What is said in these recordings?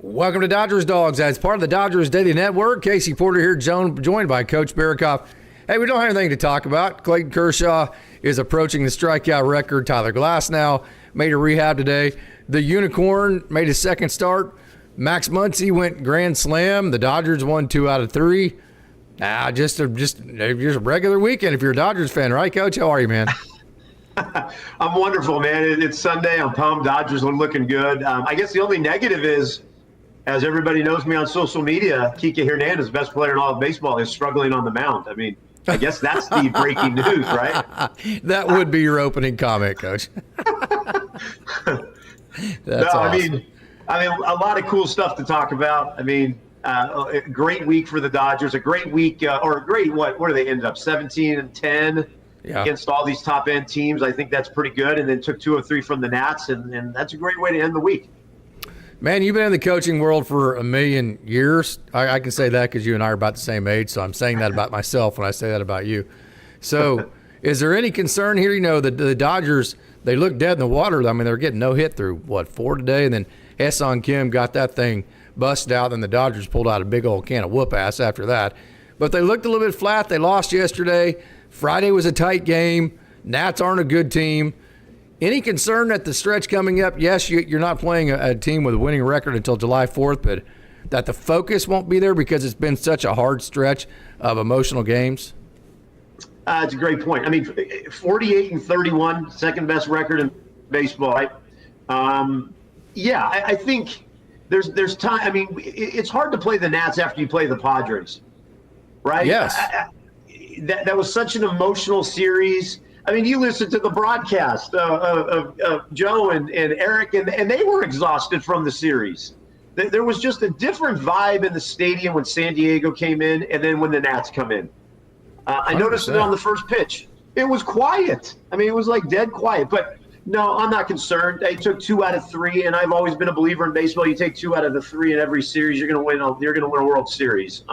Welcome to Dodgers Dogs. As part of the Dodgers Daily Network, Casey Porter here, joined by Coach Barikoff. Hey, we don't have anything to talk about. Clayton Kershaw is approaching the strikeout record. Tyler Glasnow made a rehab today. The Unicorn made his second start. Max Muncy went grand slam. The Dodgers won 2 out of 3. Just a regular weekend if you're a Dodgers fan, right, Coach? How are you, man? I'm wonderful, man. It's Sunday. I'm pumped. Dodgers are looking good. I guess the only negative is, as everybody knows me on social media, Kik&eacute Hernandez, best player in all of baseball, is struggling on the mound. I mean, I guess that's the breaking news, right? That would be your opening comment, Coach. That's awesome. I mean, a lot of cool stuff to talk about. I mean, a great week for the Dodgers. A great week, what do they end up? 17-10 against all these top-end teams. I think that's pretty good. And then took 2 of 3 from the Nats, and that's a great way to end the week. Man, you've been in the coaching world for a million years. I can say that because you and I are about the same age, so I'm saying that about myself when I say that about you. So is there any concern here? You know, the Dodgers, they look dead in the water. I mean, they're getting no hit through, 4 today? And then Ha-Seong Kim got that thing busted out, and the Dodgers pulled out a big old can of whoop-ass after that. But they looked a little bit flat. They lost yesterday. Friday was a tight game. Nats aren't a good team. Any concern at the stretch coming up? Yes, you're not playing a team with a winning record until July 4th, but that the focus won't be there because it's been such a hard stretch of emotional games? It's a great point. I mean, 48-31, second best record in baseball, right? I think there's time. I mean, it's hard to play the Nats after you play the Padres, right? Yes. That was such an emotional series. I mean, you listened to the broadcast of Joe and Eric, and they were exhausted from the series. There was just a different vibe in the stadium when San Diego came in and then when the Nats come in. I noticed it on the first pitch. It was quiet. I mean, it was like dead quiet. But, no, I'm not concerned. They took 2 out of 3, and I've always been a believer in baseball. You take 2 out of the 3 in every series, you're going to win a World Series.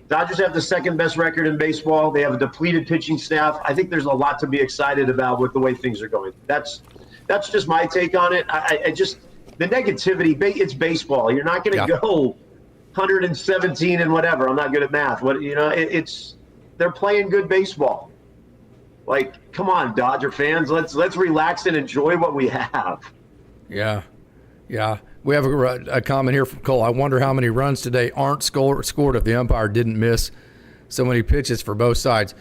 Dodgers have the second best record in baseball. They have a depleted pitching staff. I think there's a lot to be excited about with the way things are going. That's just my take on it. I just the negativity. It's baseball. You're not going to go 117 and whatever. I'm not good at math. They're playing good baseball. Like, come on, Dodger fans. Let's relax and enjoy what we have. Yeah. We have a comment here from Cole. I wonder how many runs today aren't scored if the umpire didn't miss so many pitches for both sides.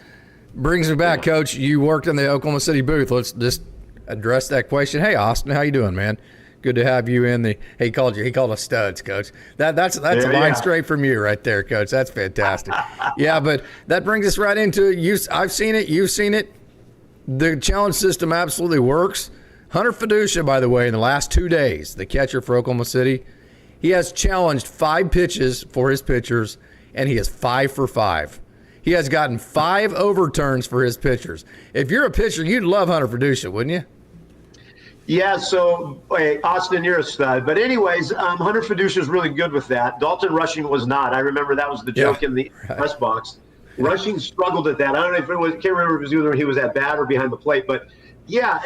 Brings me back, Coach. You worked in the Oklahoma City booth. Let's just address that question. Hey, Austin, how you doing, man? Good to have you in the. He called us studs, Coach. That's a line straight from you right there, Coach. That's fantastic. Yeah, but that brings us right into you. I've seen it. You've seen it. The challenge system absolutely works. Hunter Fiducia, by the way, in the last 2 days, the catcher for Oklahoma City, he has challenged 5 pitches for his pitchers, and he is 5 for 5. He has gotten 5 overturns for his pitchers. If you're a pitcher, you'd love Hunter Fiducia, wouldn't you? Yeah, so, Austin, you're a stud. But anyways, Hunter Fiducia is really good with that. Dalton Rushing was not. I remember that was the joke in the press box. Rushing struggled at that. I don't know if it was, can't remember if it was either he was at bat or behind the plate, but yeah,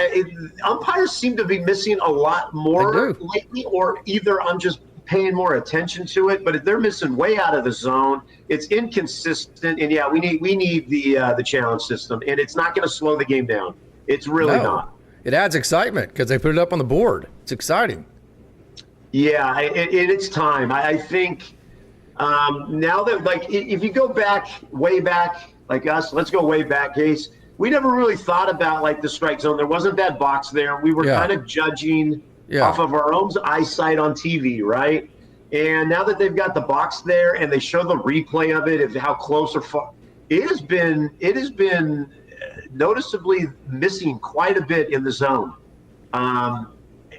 umpires seem to be missing a lot more lately, or either I'm just paying more attention to it, but they're missing way out of the zone. It's inconsistent, and yeah, we need the challenge system, and it's not going to slow the game down. It's really not. It adds excitement because they put it up on the board. It's exciting. Yeah, it's time. I think now that, like, if you go way back, like us, let's go way back, Case. We never really thought about, like, the strike zone. There wasn't that box there. We were kind of judging off of our own eyesight on TV, right? And now that they've got the box there and they show the replay of it, of how close or far, it has been noticeably missing quite a bit in the zone. And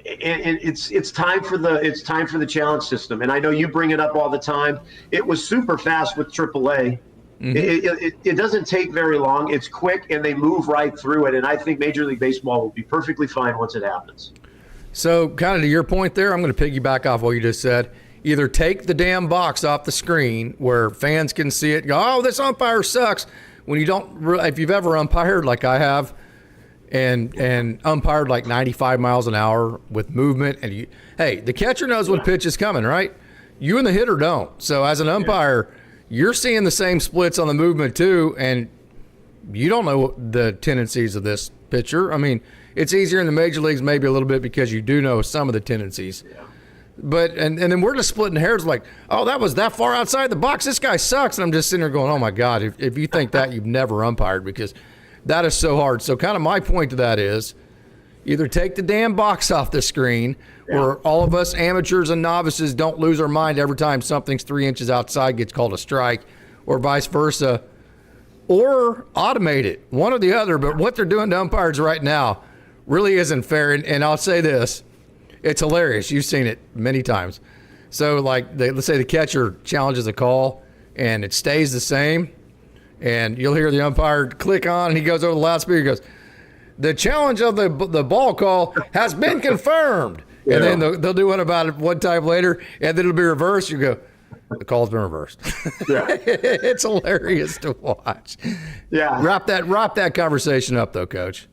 it's time for the challenge system. And I know you bring it up all the time. It was super fast with AAA. It doesn't take very long. It's quick, and they move right through it. And I think Major League Baseball will be perfectly fine once it happens. So kind of to your point there, I'm going to piggyback off what you just said. Either take the damn box off the screen where fans can see it, go, oh, this umpire sucks. When you don't, if you've ever umpired like I have, and umpired like 95 miles an hour with movement. And the catcher knows what pitch is coming, right? You and the hitter don't. So as an umpire, you're seeing the same splits on the movement too, and you don't know the tendencies of this pitcher. I mean, it's easier in the major leagues maybe a little bit because you do know some of the tendencies. Yeah. But and then we're just splitting hairs like, oh, that was that far outside the box. This guy sucks. And I'm just sitting there going, oh, my God, if you think that, you've never umpired, because that is so hard. So kind of my point to that is either take the damn box off the screen, or all of us amateurs and novices don't lose our mind every time something's 3 inches outside gets called a strike, or vice versa, or automate it, one or the other. But what they're doing to umpires right now really isn't fair. And I'll say this. It's hilarious. You've seen it many times. So, like, let's say the catcher challenges a call, and it stays the same, and you'll hear the umpire click on, and he goes over the loudspeaker. He goes, "The challenge of the ball call has been confirmed." Yeah. And then they'll do one about it one time later, and then it'll be reversed. You go, the call's been reversed. Yeah. It's hilarious to watch. Yeah. Wrap that conversation up, though, Coach.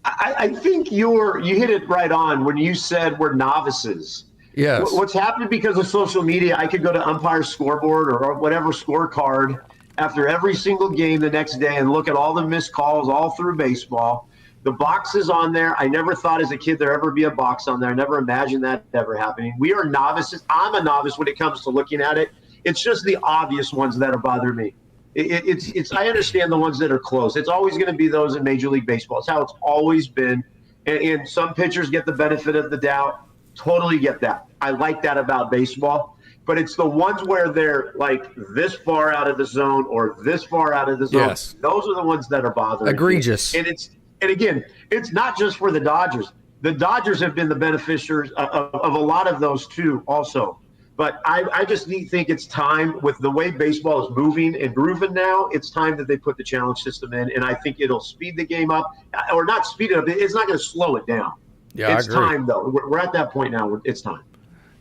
I think you hit it right on when you said we're novices. Yes. What's happened because of social media, I could go to umpire's scoreboard or whatever scorecard after every single game the next day and look at all the missed calls all through baseball. The box is on there. I never thought as a kid there'd ever be a box on there. I never imagined that ever happening. We are novices. I'm a novice when it comes to looking at it. It's just the obvious ones that are bothering me. It's I understand the ones that are close. It's always going to be those in Major League Baseball. It's how it's always been. And some pitchers get the benefit of the doubt. Totally get that. I like that about baseball. But it's the ones where they're like this far out of the zone or this far out of the zone. Yes. Those are the ones that are bothering egregious. Me. And again, it's not just for the Dodgers. The Dodgers have been the beneficiaries of a lot of those too also. But I just think it's time, with the way baseball is moving and grooving now, it's time that they put the challenge system in, and I think it'll speed the game up, or not speed it up. It's not going to slow it down. Yeah, it's time, though. We're at that point now. It's time.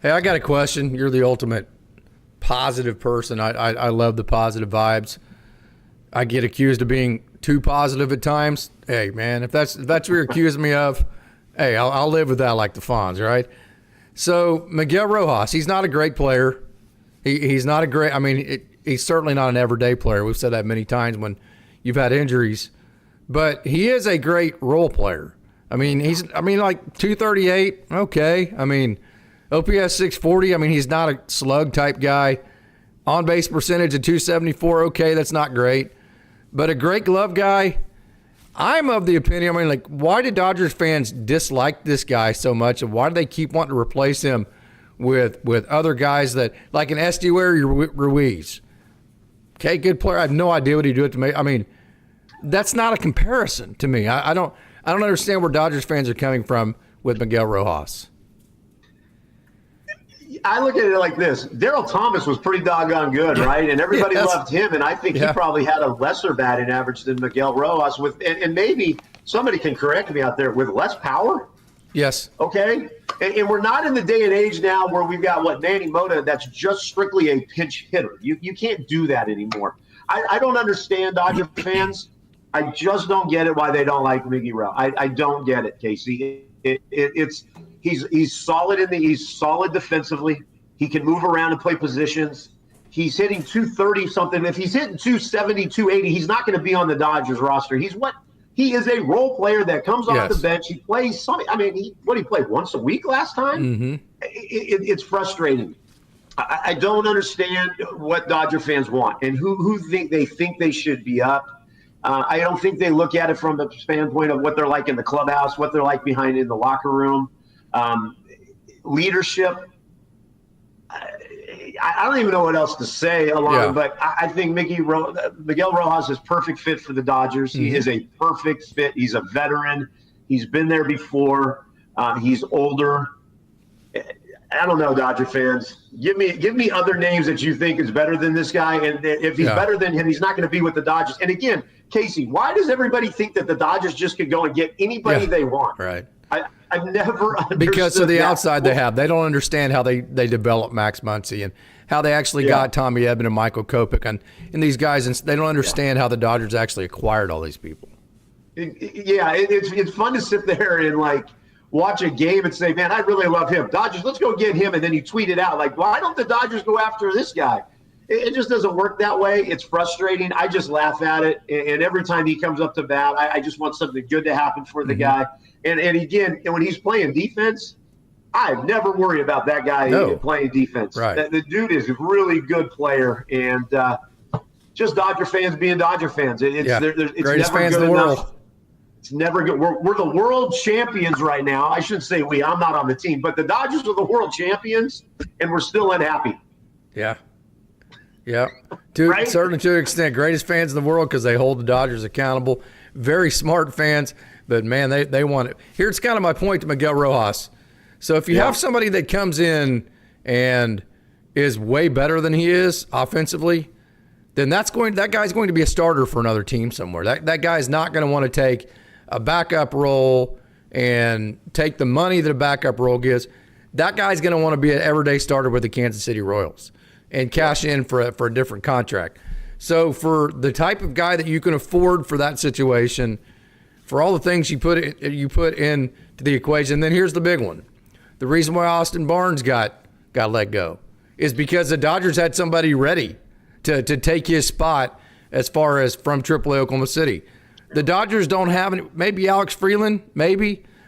Hey, I got a question. You're the ultimate positive person. I love the positive vibes. I get accused of being too positive at times. Hey, man, if that's what you're accusing me of, hey, I'll live with that like the Fonz, right? So Miguel Rojas, he's not a great player. He's not a great. I mean, he's certainly not an everyday player. We've said that many times when you've had injuries, but he is a great role player. I mean, like 238, okay. I mean, OPS 640. I mean, he's not a slug type guy. On base percentage of 274, okay, that's not great, but a great glove guy. I'm of the opinion, I mean, like, why do Dodgers fans dislike this guy so much, and why do they keep wanting to replace him with other guys that, like an Estuary Ruiz? Okay, good player. I have no idea what he did to me. I mean, that's not a comparison to me. I don't understand where Dodgers fans are coming from with Miguel Rojas. I look at it like this. Daryl Thomas was pretty doggone good, right? And everybody loved him, and I think he probably had a lesser batting average than Miguel Rojas and maybe somebody can correct me out there, with less power. Yes. Okay? And we're not in the day and age now where we've got, Manny Mota, that's just strictly a pinch hitter. You can't do that anymore. I don't understand Dodger fans. I just don't get it why they don't like Miggy Rojas. I don't get it, Casey. He's solid he's solid defensively. He can move around and play positions. He's hitting 230 something. If he's hitting 270, 280, he's not going to be on the Dodgers roster. He is a role player that comes off the bench. He plays something. I mean, he played once a week last time? Mm-hmm. It's frustrating. I don't understand what Dodger fans want and who think they should be up. I don't think they look at it from the standpoint of what they're like in the clubhouse, what they're like behind in the locker room. Leadership. I don't even know what else to say but I think Miguel Rojas is perfect fit for the Dodgers. Mm-hmm. He is a perfect fit. He's a veteran. He's been there before. He's older. I don't know, Dodger fans. Give me other names that you think is better than this guy. And if he's better than him, he's not going to be with the Dodgers. And again, Casey, why does everybody think that the Dodgers just could go and get anybody they want? Right. I've never understood because of the that. outside they have. They don't understand how they developed Max Muncy and how they actually got Tommy Edman and Michael Kopech and these guys. And they don't understand how the Dodgers actually acquired all these people. It's fun to sit there and like watch a game and say, man, I really love him. Dodgers, let's go get him. And then you tweet it out like, why don't the Dodgers go after this guy? It just doesn't work that way. It's frustrating. I just laugh at it. And every time he comes up to bat, I just want something good to happen for the guy. And again, when he's playing defense, I never worry about that guy playing defense. Right. The dude is a really good player. And just Dodger fans being Dodger fans. It's greatest never fans good in the enough. world. It's never good. We're the world champions right now. I shouldn't say we. I'm not on the team. But the Dodgers are the world champions, and we're still unhappy. Yeah. Right? Certainly to an extent, greatest fans in the world because they hold the Dodgers accountable. Very smart fans, but man, they want it. Here's kind of my point to Miguel Rojas. So if you have somebody that comes in and is way better than he is offensively, then that guy's going to be a starter for another team somewhere. That guy's not going to want to take a backup role and take the money that a backup role gives. That guy's going to want to be an everyday starter with the Kansas City Royals and cash in for a different contract. So for the type of guy that you can afford for that situation, for all the things you put into the equation, then here's the big one. The reason why Austin Barnes got let go is because the Dodgers had somebody ready to take his spot as far as from AAA Oklahoma City. The Dodgers don't have any, maybe Alex Freeland,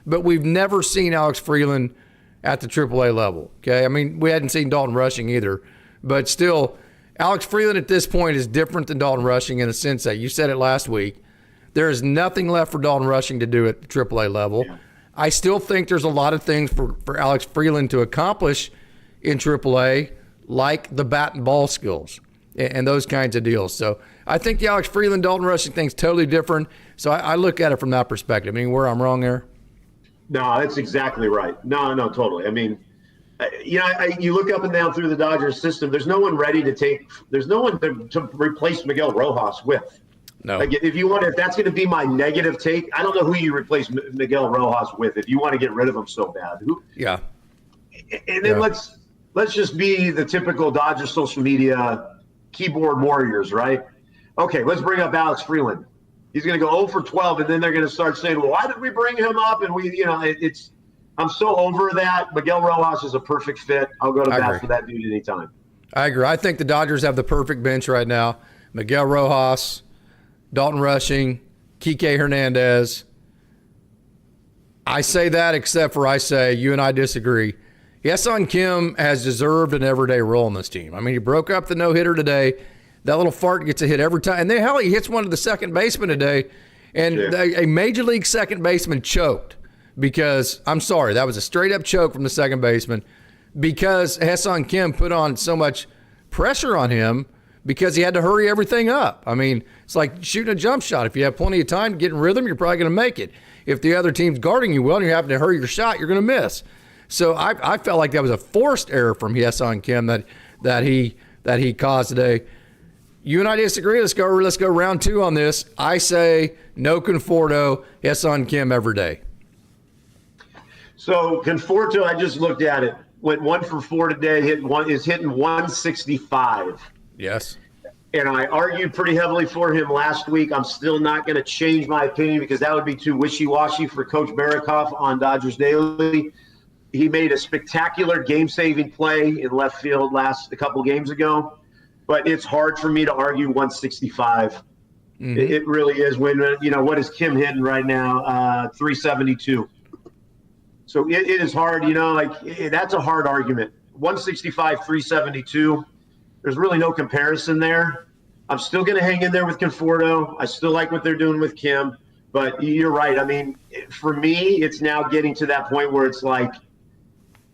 but we've never seen Alex Freeland at the AAA level. Okay, I mean, we hadn't seen Dalton Rushing either. But still, Alex Freeland at this point is different than Dalton Rushing in the sense that you said it last week. There is nothing left for Dalton Rushing to do at the AAA level. Yeah. I still think there's a lot of things for Alex Freeland to accomplish in AAA, like the bat and ball skills and those kinds of deals. So I think the Alex Freeland, Dalton Rushing thing's totally different. So I look at it from that perspective. I mean, where I'm wrong there? No, that's exactly right. No, totally. I mean, you look up and down through the Dodgers system. There's no one ready to there's no one to replace Miguel Rojas with. No. Like if that's going to be my negative take, I don't know who you replace Miguel Rojas with if you want to get rid of him so bad. Yeah. And then let's just be the typical Dodger social media keyboard warriors, right? Okay, let's bring up Alex Freeland. He's going to go 0 for 12, and then they're going to start saying, well, why did we bring him up? And I'm so over that. Miguel Rojas is a perfect fit. I'll go to bat for that dude anytime. I agree. I think the Dodgers have the perfect bench right now. Miguel Rojas, Dalton Rushing, Kike Hernandez. I say that except for you and I disagree. Hyesung Kim has deserved an everyday role in this team. I mean, he broke up the no-hitter today. That little fart gets a hit every time. And then, hell, he hits one to the second baseman today. And a major league second baseman choked because, I'm sorry, that was a straight-up choke from the second baseman because Hyesung Kim put on so much pressure on him because he had to hurry everything up. I mean, it's like shooting a jump shot. If you have plenty of time to get in rhythm, you're probably going to make it. If the other team's guarding you well and you happen to hurry your shot, you're going to miss. So I felt like that was a forced error from Hyesung Kim that he caused today. You and I disagree. Let's go round two on this. I say no Conforto, Hyesung Kim every day. So Conforto, I just looked at it. Went 1 for 4 today. Is hitting 165. Yes. And I argued pretty heavily for him last week. I'm still not going to change my opinion because that would be too wishy-washy for Coach Barikoff on Dodgers Daily. He made a spectacular game-saving play in left field a couple games ago. But it's hard for me to argue 165. Mm-hmm. It really is. When what is Kim hitting right now? 372. So it is hard. That's a hard argument. 165, 372. There's really no comparison there. I'm still going to hang in there with Conforto. I still like what they're doing with Kim. But you're right. I mean, for me, it's now getting to that point where it's like,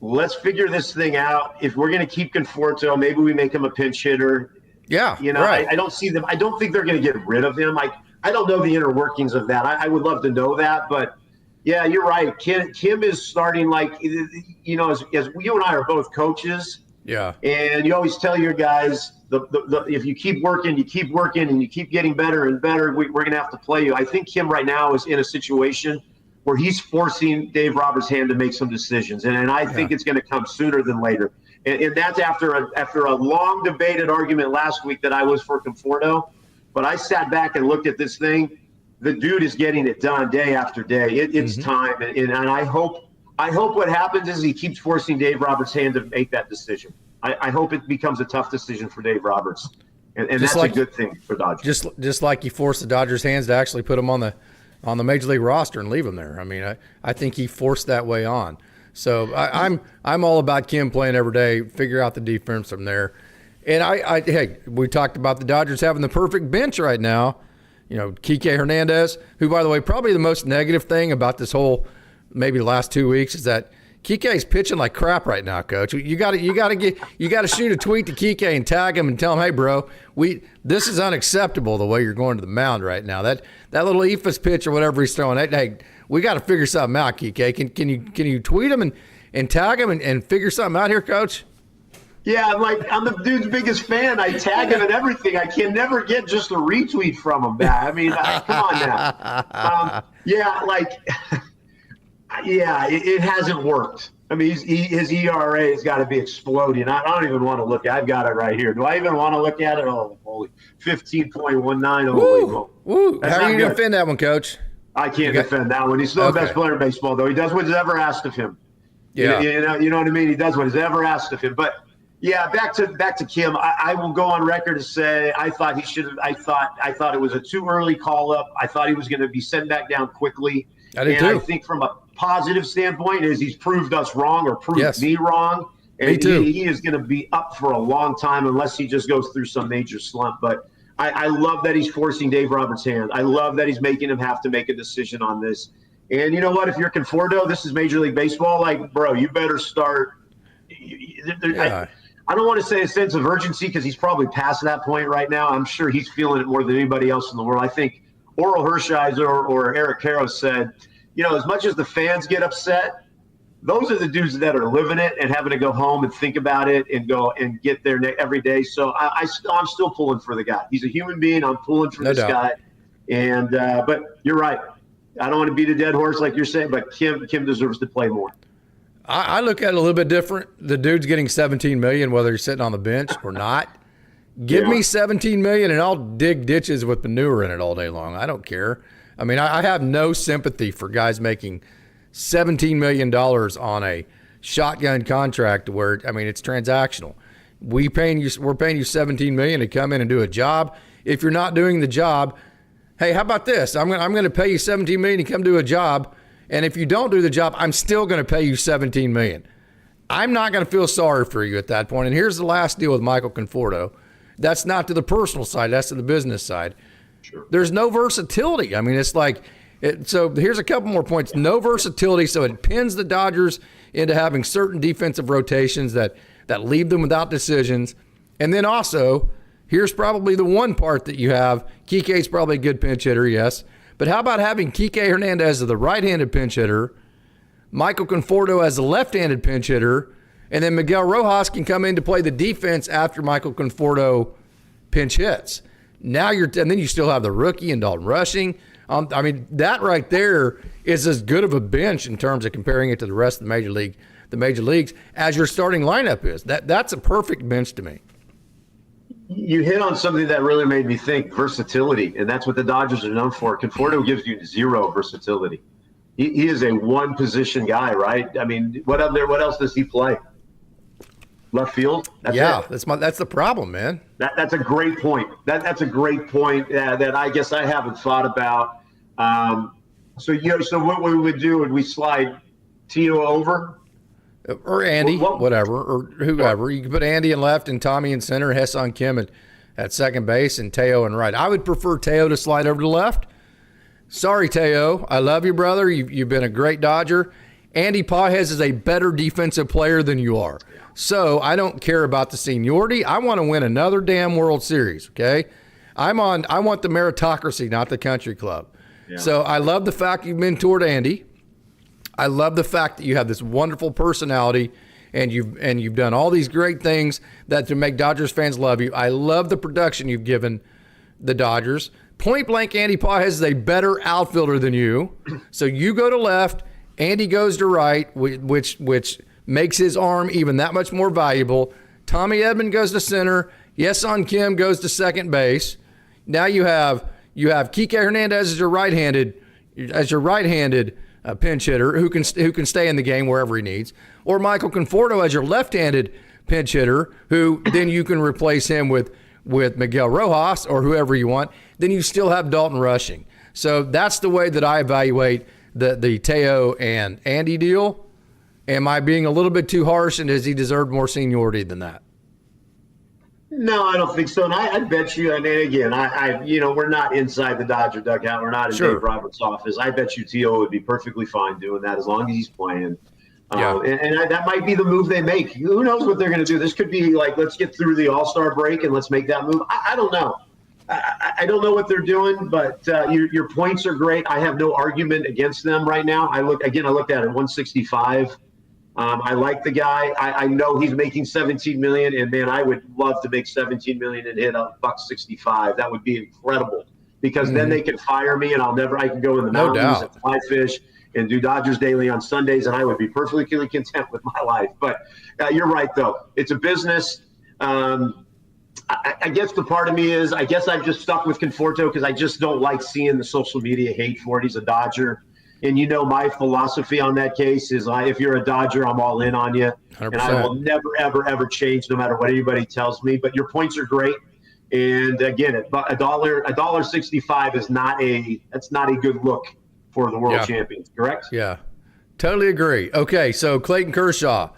let's figure this thing out. If we're going to keep Conforto, maybe we make him a pinch hitter. Yeah, right. I don't see them. I don't think they're going to get rid of him. I don't know the inner workings of that. I would love to know that. But, yeah, you're right. Kim is starting as you and I are both coaches. Yeah. And you always tell your guys, if you keep working, and you keep getting better and better, we're going to have to play you. I think Kim right now is in a situation where he's forcing Dave Roberts' hand to make some decisions. And I think it's going to come sooner than later. And that's after a long debated argument last week that I was for Conforto. But I sat back and looked at this thing. the dude is getting it done day after day. It's time, and I hope what happens is he keeps forcing Dave Roberts' hand to make that decision. I hope it becomes a tough decision for Dave Roberts, and that's a good thing for Dodgers. Just like he forced the Dodgers' hands to actually put him on the major league roster and leave him there. I mean, I think he forced that way on. So I'm all about Kim playing every day, figure out the defense from there. And hey, we talked about the Dodgers having the perfect bench right now. You know, Kike Hernandez, who, by the way, probably the most negative thing about this whole maybe the last 2 weeks is that Kike's pitching like crap right now, Coach. You got to shoot a tweet to Kike and tag him and tell him, hey, bro, this is unacceptable the way you're going to the mound right now. That little ephus pitch or whatever he's throwing, hey, we got to figure something out, Kike. Can you tweet him and tag him and figure something out here, Coach? Yeah, I'm the dude's biggest fan. I tag him and everything. I can never get just a retweet from him back. I mean, come on now. It hasn't worked. I mean, his ERA has got to be exploding. I don't even want to look at it. I've got it right here. Do I even want to look at it? Oh, holy, 15.19. Holy, woo. How are you going to defend that one, Coach? I can't defend that one. He's still the best player in baseball, though. He does what's ever asked of him. Yeah. You know what I mean? He does what is ever asked of him. But yeah, back to Kim. I will go on record to say I thought he should have. I thought it was a too early call up. I thought he was going to be sent back down quickly. I did too. I think from a positive standpoint is he's proved us wrong or proved me wrong. And me too. He is going to be up for a long time unless he just goes through some major slump. But I love that he's forcing Dave Roberts' hand. I love that he's making him have to make a decision on this. And you know what? If you're Conforto, this is Major League Baseball. Like, bro, you better start. I don't want to say a sense of urgency because he's probably past that point right now. I'm sure he's feeling it more than anybody else in the world. I think Oral Hershiser or Eric Karros said, as much as the fans get upset, those are the dudes that are living it and having to go home and think about it and go and get there every day. So I'm still pulling for the guy. He's a human being. I'm pulling for this guy. And but you're right. I don't want to beat a dead horse like you're saying, but Kim deserves to play more. I look at it a little bit different. The dude's getting $17 million, whether he's sitting on the bench or not. Give me $17 million, and I'll dig ditches with manure in it all day long. I don't care. I mean, I have no sympathy for guys making $17 million on a shotgun contract where, I mean, it's transactional. We're paying you $17 million to come in and do a job. If you're not doing the job, hey, how about this? I'm going to pay you $17 million to come do a job. And if you don't do the job, I'm still going to pay you $17 million. I'm not going to feel sorry for you at that point. And here's the last deal with Michael Conforto. That's not to the personal side. That's to the business side. Sure. There's no versatility. I mean, it's like so here's a couple more points. No versatility, so it pins the Dodgers into having certain defensive rotations that leave them without decisions. And then also, here's probably the one part that you have. Kike's probably a good pinch hitter, yes. But how about having Kike Hernandez as the right-handed pinch hitter, Michael Conforto as the left-handed pinch hitter, and then Miguel Rojas can come in to play the defense after Michael Conforto pinch hits. And then you still have the rookie and Dalton rushing. I mean, that right there is as good of a bench in terms of comparing it to the rest of the major leagues as your starting lineup is. That's a perfect bench to me. You hit on something that really made me think, versatility, and that's what the Dodgers are known for. Conforto gives you zero versatility. He is a one-position guy, right? I mean, what else does he play? Left field? That's it. That's the problem, man. That's a great point. That's a great point that I guess I haven't thought about. So what we would do, would we slide Tito over? Or Andy, whatever, or whoever. You can put Andy in left and Tommy in center, Hesson Kim at second base, and Teo in right. I would prefer Teo to slide over to left. Sorry, Teo. I love you, brother. You've been a great Dodger. Andy Pages is a better defensive player than you are. So I don't care about the seniority. I want to win another damn World Series, okay? I want the meritocracy, not the country club. Yeah. So I love the fact you've mentored Andy. I love the fact that you have this wonderful personality and you've done all these great things that to make Dodgers fans love you. I love the production you've given the Dodgers. Point blank, Andy Pages is a better outfielder than you. So you go to left, Andy goes to right, which makes his arm even that much more valuable. Tommy Edman goes to center. Hesson Kim goes to second base. Now you have you have Kike Hernandez as your right-handed pinch hitter who can stay in the game wherever he needs, or Michael Conforto as your left-handed pinch hitter who then you can replace him with Miguel Rojas or whoever you want. Then you still have Dalton rushing. So that's the way that I evaluate the Teo and Andy deal. Am I being a little bit too harsh, and does he deserve more seniority than that? No, I don't think so. And I bet you, I mean, again, we're not inside the Dodger dugout. We're not in Dave Roberts' office. I bet you Teo would be perfectly fine doing that as long as he's playing. Yeah. That might be the move they make. Who knows what they're going to do? This could be like, let's get through the All-Star break and let's make that move. I don't know. I don't know what they're doing, but your points are great. I have no argument against them right now. I looked at it, 165. I like the guy. I know he's making $17 million, and man, I would love to make $17 million and hit $1.65. That would be incredible because then they can fire me, and I can go in the mountains and fly fish and do Dodgers Daily on Sundays, and I would be perfectly content with my life. But you're right, though. It's a business. I guess the part of me is, I guess I've just stuck with Conforto because I just don't like seeing the social media hate for it. He's a Dodger. And my philosophy on that case is if you're a Dodger, I'm all in on you. 100%. And I will never, ever, ever change no matter what anybody tells me. But your points are great. And again, $1.65 is not a good look for the world champions, correct? Yeah, totally agree. Okay, so Clayton Kershaw,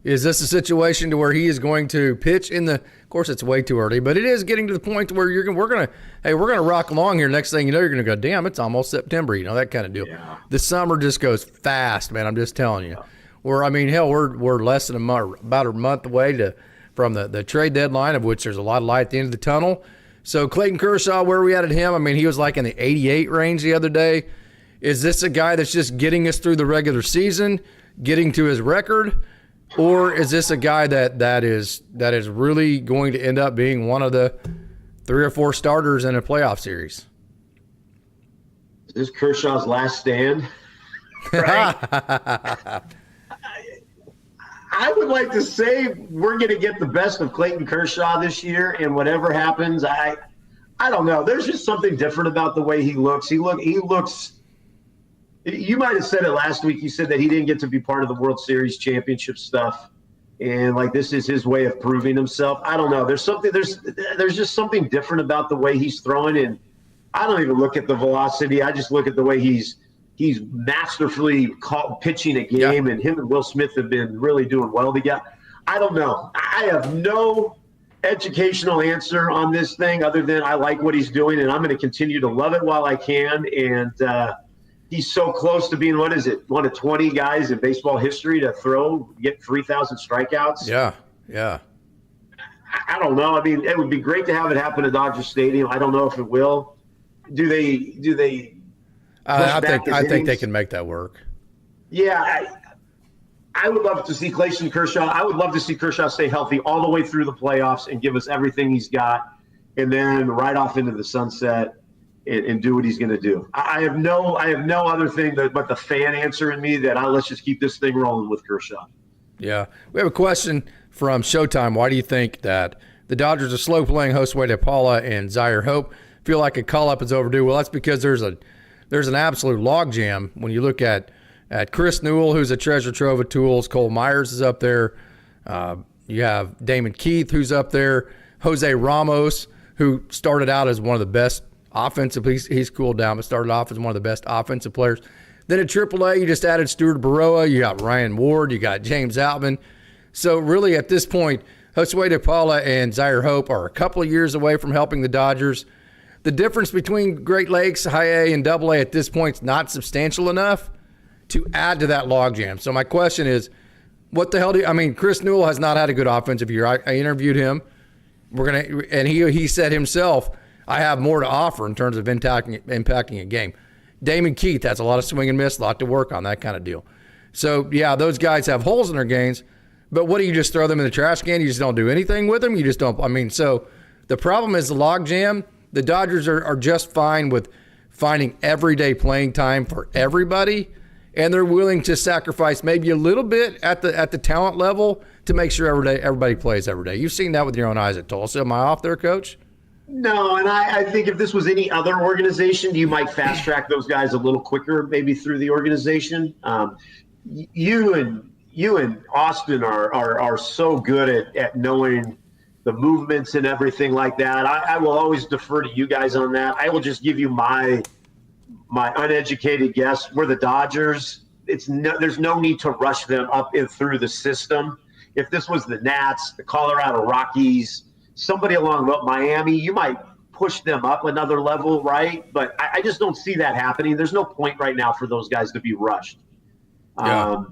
is this a situation to where he is going to pitch in the? Of course, it's way too early, but it is getting to the point where we're gonna rock along here. Next thing you know, you're gonna go, damn, it's almost September. That kind of deal. Yeah. The summer just goes fast, man. I'm just telling you. We're less than about a month away from the trade deadline, of which there's a lot of light at the end of the tunnel. So Clayton Kershaw, where are we at him? I mean, he was like in the 88 range the other day. Is this a guy that's just getting us through the regular season, getting to his record? Or is this a guy that is really going to end up being one of the 3 or 4 starters in a playoff series? Is this Kershaw's last stand? Right? I would like to say we're going to get the best of Clayton Kershaw this year, and whatever happens, I don't know. There's just something different about the way he looks. He looks. You might have said it last week. You said that he didn't get to be part of the World Series championship stuff, and this is his way of proving himself. I don't know. There's just something different about the way he's throwing, and I don't even look at the velocity. I just look at the way he's masterfully pitching a game, and him and Will Smith have been really doing well together. I don't know. I have no educational answer on this thing other than I like what he's doing, and I'm going to continue to love it while I can. And he's so close to being, one of 20 guys in baseball history to get 3,000 strikeouts. Yeah. I don't know. I mean, it would be great to have it happen at Dodger Stadium. I don't know if it will. Do they? I think they can make that work. Yeah, I would love to see Clayton Kershaw. I would love to see Kershaw stay healthy all the way through the playoffs and give us everything he's got, and then right off into the sunset and do what he's going to do. I have no other thing but the fan answer in me that let's just keep this thing rolling with Kershaw. Yeah, we have a question from Showtime. Why do you think that the Dodgers are slow playing Shohei Otani and Zaire Hope? Feel like a call up is overdue. Well, that's because there's an absolute logjam when you look at Chris Newell, who's a treasure trove of tools. Cole Myers is up there. You have Damon Keith, who's up there. Jose Ramos, who started out as one of the best offensive. He's cooled down, but started off as one of the best offensive players. Then at AAA, you just added Stuart Baroa. You got Ryan Ward. You got James Outman. So really, at this point, Shohei Otani and Zaire Hope are a couple of years away from helping the Dodgers. The difference between Great Lakes, High A, and Double A at this point is not substantial enough to add to that logjam. So my question is, what the hell Chris Newell has not had a good offensive year. I interviewed him. And he said himself, I have more to offer in terms of impacting a game. Damon Keith has a lot of swing and miss, a lot to work on, that kind of deal. So, yeah, those guys have holes in their games, but what do you just throw them in the trash can? You just don't do anything with them? You just don't. So the problem is the logjam. The Dodgers are just fine with finding everyday playing time for everybody, and they're willing to sacrifice maybe a little bit at the talent level to make sure everybody plays every day. You've seen that with your own eyes at Tulsa. Am I off there, Coach? No, and I think if this was any other organization, you might fast track those guys a little quicker, maybe through the organization. You and Austin are so good at knowing the movements and everything like that. I will always defer to you guys on that. I will just give you my uneducated guess. We're the Dodgers. There's no need to rush them up and through the system. If this was the Nats, the Colorado Rockies, somebody along Miami, you might push them up another level, right? But I just don't see that happening. There's no point right now for those guys to be rushed. Yeah.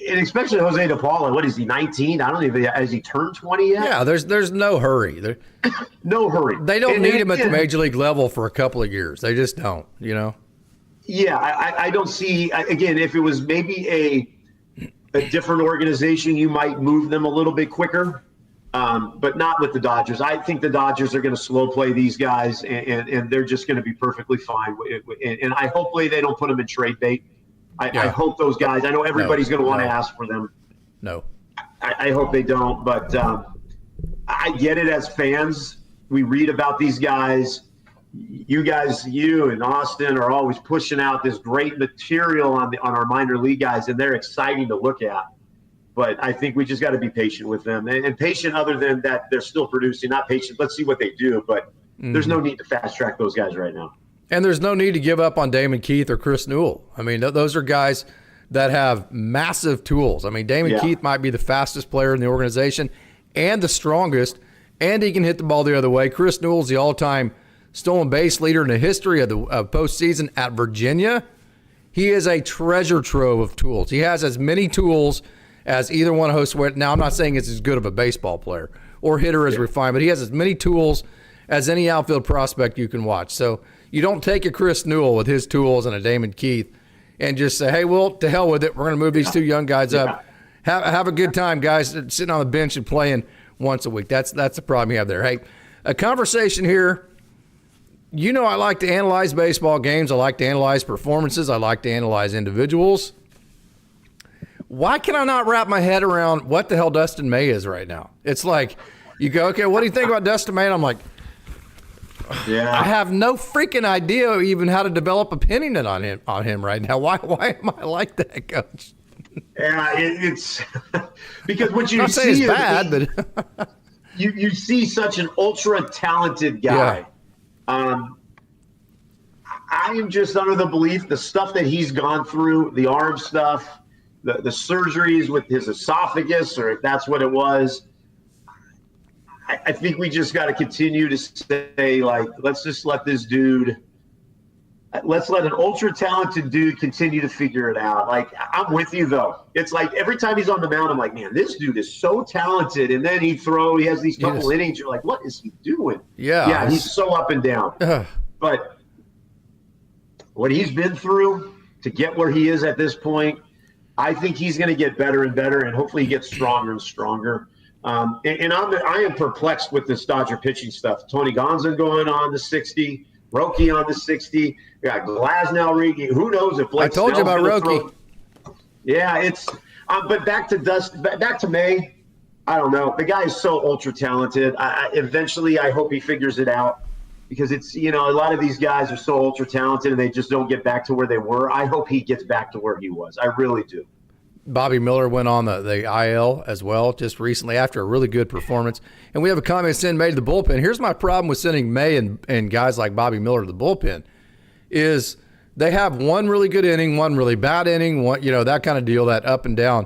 And especially Jose DePaula. What is he, 19? I don't even, has he turned 20 yet? Yeah, there's no hurry. No hurry. They don't need him at the major league level for a couple of years. They just don't, you know? Yeah, I don't see, again, if it was maybe a different organization, you might move them a little bit quicker, but not with the Dodgers. I think the Dodgers are going to slow play these guys, and they're just going to be perfectly fine. And I hopefully they don't put them in trade bait. I hope those guys, I know everybody's going to want to ask for them. No. I hope they don't, but I get it as fans. We read about these guys. You and Austin are always pushing out this great material on our minor league guys, and they're exciting to look at. But I think we just got to be patient with them, and patient other than that they're still producing, not patient. Let's see what they do, but there's no need to fast track those guys right now. And there's no need to give up on Damon Keith or Chris Newell. I mean, those are guys that have massive tools. I mean, Damon Keith might be the fastest player in the organization and the strongest, and he can hit the ball the other way. Chris Newell's the all-time stolen base leader in the history of the postseason at Virginia. He is a treasure trove of tools. He has as many tools as either one of Jose. Now, I'm not saying it's as good of a baseball player or hitter as refined, but he has as many tools as any outfield prospect you can watch. So you don't take a Chris Newell with his tools and a Damon Keith and just say, hey, well, to hell with it. We're going to move these two young guys up. Have a good time, guys, sitting on the bench and playing once a week. That's the problem you have there. Hey, a conversation here. You know I like to analyze baseball games. I like to analyze performances. I like to analyze individuals. Why can I not wrap my head around what the hell Dustin May is right now? It's like you go, okay, what do you think about Dustin May? And I'm like, I have no freaking idea even how to develop opinion on him right now. Why am I like that, Coach? Yeah, it's because what you I'm see is is bad, but you see such an ultra talented guy. Yeah. I am just under the belief the stuff that he's gone through, the arm stuff, the surgeries with his esophagus, or if that's what it was. I think we just got to continue to say, like, let's just let this dude, let's let an ultra talented dude continue to figure it out. Like, I'm with you though. It's like every time he's on the mound, I'm like, man, this dude is so talented. And then he has these couple innings. You're like, what is he doing? Yeah, he's so up and down. But what he's been through to get where he is at this point, I think he's going to get better and better, and hopefully he gets stronger and stronger. And I am perplexed with this Dodger pitching stuff. Tony Gonsolin going on the 60, Roki on the 60. We got Glasnow. Who knows if Blake I told you about Roki. Yeah, it's but back to May. I don't know. The guy is so ultra talented. Eventually, I hope he figures it out, because it's, a lot of these guys are so ultra talented and they just don't get back to where they were. I hope he gets back to where he was. I really do. Bobby Miller went on the IL as well just recently after a really good performance. And we have a comment send May to the bullpen. Here's my problem with sending May and guys like Bobby Miller to the bullpen is they have one really good inning, one really bad inning, one, that kind of deal, that up and down.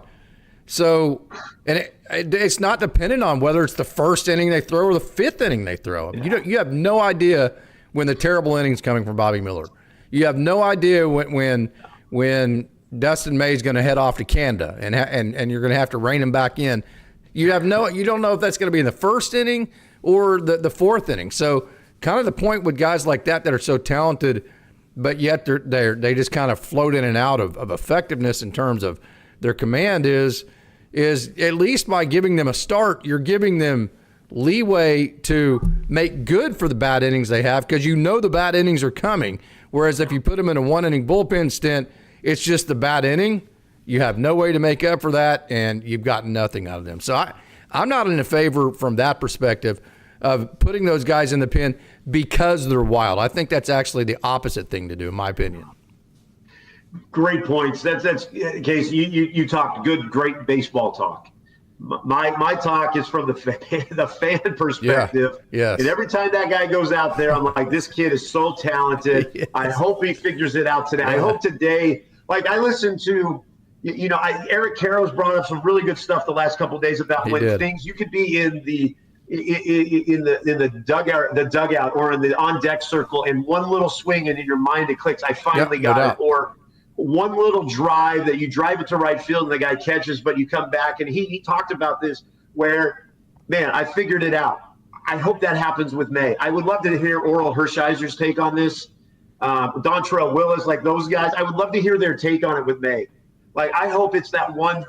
So, and it's not dependent on whether it's the first inning they throw or the fifth inning they throw. You have no idea when the terrible inning's coming from Bobby Miller. You have no idea when Dustin May's going to head off to Canada and you're going to have to rein him back in. You don't know if that's going to be in the first inning or the fourth inning. So kind of the point with guys like that are so talented, but yet they just kind of float in and out of effectiveness in terms of their command is at least by giving them a start, you're giving them leeway to make good for the bad innings they have, because the bad innings are coming. Whereas if you put them in a one-inning bullpen stint, it's just the bad inning. You have no way to make up for that, and you've gotten nothing out of them. So I'm not in favor from that perspective of putting those guys in the pen because they're wild. I think that's actually the opposite thing to do, in my opinion. Great points. That's Case. You talked great baseball talk. My talk is from the fan perspective. Yeah. Yes. And every time that guy goes out there, I'm like, this kid is so talented. Yes. I hope he figures it out today. Yeah. I hope today. Like I listened to, Eric Carroll's brought up some really good stuff the last couple of days about things you could be in the dugout or in the on deck circle, and one little swing and in your mind it clicks. I finally got it. Or one little drive that you drive it to right field and the guy catches, but you come back. And he talked about this where, man, I figured it out. I hope that happens with May. I would love to hear Oral Hershiser's take on this. Dontrell Willis, like those guys, I would love to hear their take on it with May. Like, I hope it's that one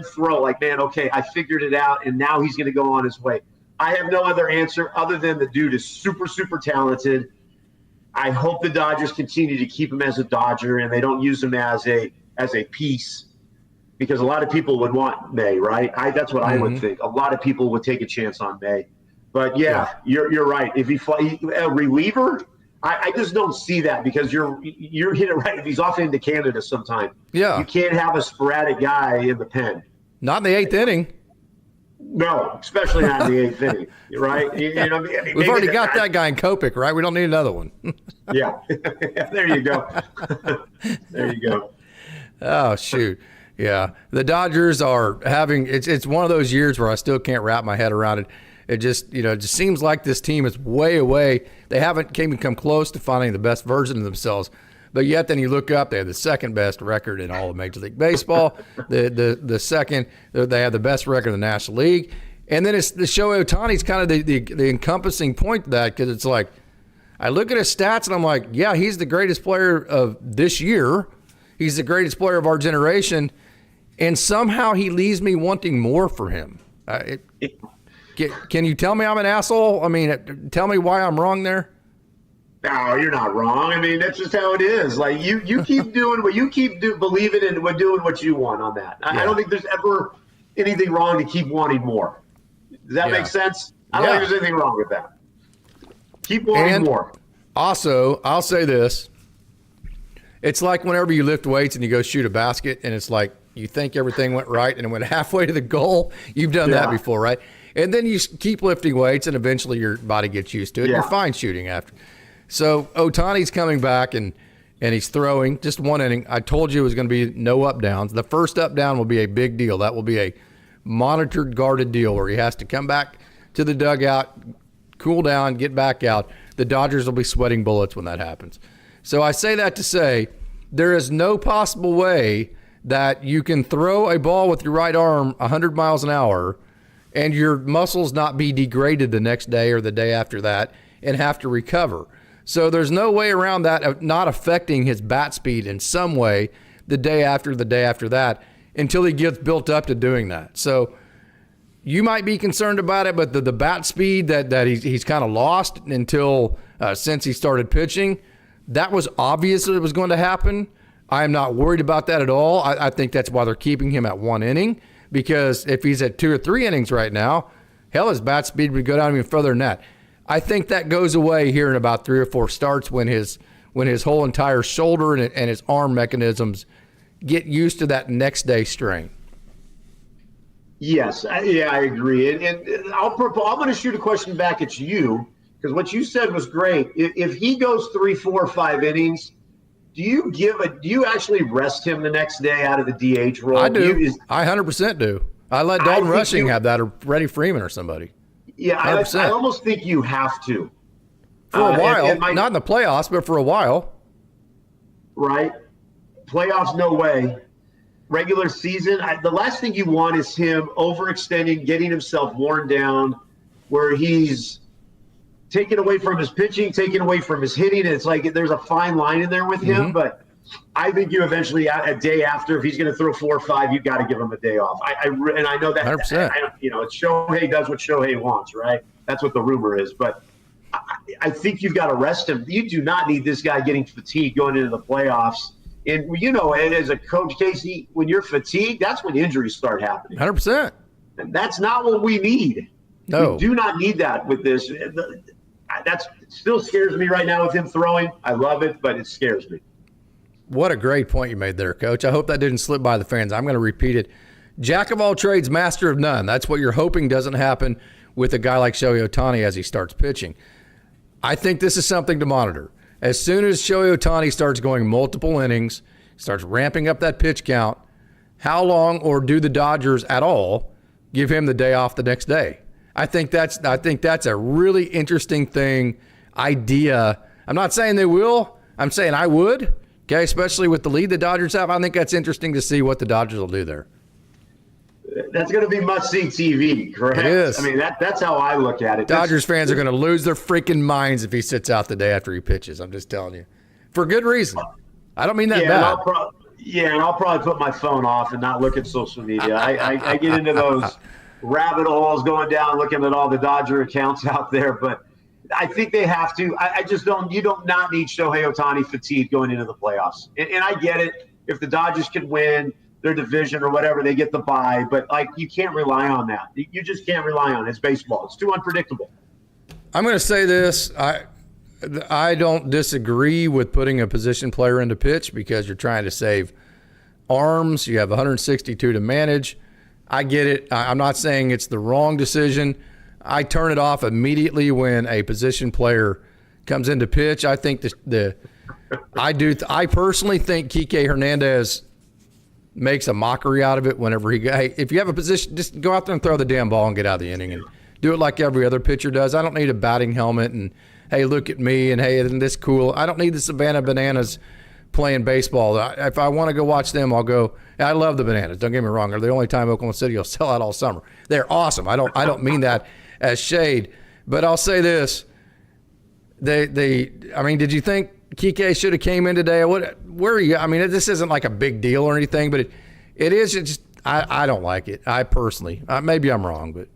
throw, like, man, okay, I figured it out, and now he's going to go on his way. I have no other answer other than the dude is super, super talented. I hope the Dodgers continue to keep him as a Dodger and they don't use him as a piece, because a lot of people would want May, right? That's what I would think. A lot of people would take a chance on May. But, you're right. If a reliever, I just don't see that, because you're hitting it right. If he's off into Canada sometime, you can't have a sporadic guy in the pen. Not in the eighth inning. No, especially not in the eighth inning, right? We've already got that guy in Kopech, right? We don't need another one. Yeah. There you go. There you go. Oh, shoot. Yeah. The Dodgers are having it's one of those years where I still can't wrap my head around it. It just, it just seems like this team is way away. They haven't even come close to finding the best version of themselves. But yet then you look up, they have the second best record in all of Major League Baseball. The second, they have the best record in the National League. And then it's the Shohei Otani's kind of the encompassing point to that, because it's like, I look at his stats and I'm like, yeah, he's the greatest player of this year. He's the greatest player of our generation. And somehow he leaves me wanting more for him. Can you tell me I'm an asshole? I mean, tell me why I'm wrong there. No, you're not wrong. I mean, that's just how it is. Like you keep doing what you believing in, and doing what you want on that. I don't think there's ever anything wrong to keep wanting more. Does that make sense? I don't think there's anything wrong with that. Keep wanting more. Also, I'll say this. It's like whenever you lift weights and you go shoot a basket, and it's like you think everything went right and it went halfway to the goal. You've done that before, right? And then you keep lifting weights, and eventually your body gets used to it. You're fine shooting after. So Ohtani's coming back, and he's throwing just one inning. I told you it was going to be no up downs. The first up down will be a big deal. That will be a monitored, guarded deal where he has to come back to the dugout, cool down, get back out. The Dodgers will be sweating bullets when that happens. So I say that to say there is no possible way that you can throw a ball with your right arm 100 miles an hour and your muscles not be degraded the next day or the day after that and have to recover. So there's no way around that of not affecting his bat speed in some way the day after that until he gets built up to doing that. So you might be concerned about it, but the bat speed that he's kind of lost until since he started pitching, that was obvious that it was going to happen. I am not worried about that at all. I think that's why they're keeping him at one inning, because if he's at 2 or 3 innings right now, hell, his bat speed would go down even further than that. I think that goes away here in about 3 or 4 starts when his whole entire shoulder and his arm mechanisms get used to that next day strain. Yes, I agree. And I'm going to shoot a question back at you, because what you said was great. If he goes 3, 4, 5 innings, do you actually rest him the next day out of the DH role? I do. I 100% do. I let Dalton Rushing have that, or Freddie Freeman or somebody. Yeah, I almost think you have to. For a while, not in the playoffs, but for a while. Right. Playoffs, no way. Regular season, the last thing you want is him overextending, getting himself worn down, where he's taken away from his pitching, taken away from his hitting. And it's like there's a fine line in there with him, but I think you eventually, a day after, if he's going to throw 4 or 5, you've got to give him a day off. And I know that 100%. Shohei does what Shohei wants, right? That's what the rumor is. But I think you've got to rest him. You do not need this guy getting fatigued going into the playoffs. And, as a coach, Casey, when you're fatigued, that's when injuries start happening. 100%. And that's not what we need. No. We do not need that with this. That still scares me right now with him throwing. I love it, but it scares me. What a great point you made there, Coach. I hope that didn't slip by the fans. I'm going to repeat it. Jack of all trades, master of none. That's what you're hoping doesn't happen with a guy like Shohei Otani as he starts pitching. I think this is something to monitor. As soon as Shohei Otani starts going multiple innings, starts ramping up that pitch count, how long, or do the Dodgers at all give him the day off the next day? I think that's a really interesting idea. I'm not saying they will. I'm saying I would. Okay, especially with the lead the Dodgers have. I think that's interesting to see what the Dodgers will do there. That's going to be must-see TV, correct? It is. I mean, that's how I look at it. Dodgers fans are going to lose their freaking minds if he sits out the day after he pitches. I'm just telling you. For good reason. I don't mean that bad. And I'll probably put my phone off and not look at social media. I get into those rabbit holes going down, looking at all the Dodger accounts out there, but I think they have to. I just don't. You don't not need Shohei Otani fatigue going into the playoffs. And I get it. If the Dodgers can win their division or whatever, they get the bye. But you can't rely on that. You just can't rely on it. It's baseball. It's too unpredictable. I'm going to say this. I don't disagree with putting a position player into pitch because you're trying to save arms. You have 162 to manage. I get it. I'm not saying it's the wrong decision. I turn it off immediately when a position player comes into pitch. I think I personally think Kike Hernandez makes a mockery out of it whenever if you have a position, just go out there and throw the damn ball and get out of the inning and do it like every other pitcher does. I don't need a batting helmet and, hey, look at me and, hey, isn't this cool? I don't need the Savannah Bananas playing baseball. If I want to go watch them, I'll go. I love the Bananas. Don't get me wrong. They're the only time Oklahoma City will sell out all summer. They're awesome. I don't mean that as shade, but I'll say this: I mean, did you think Kike should have came in today? Where are you? I mean, this isn't like a big deal or anything, but it is. It's just I don't like it. I personally, maybe I'm wrong, but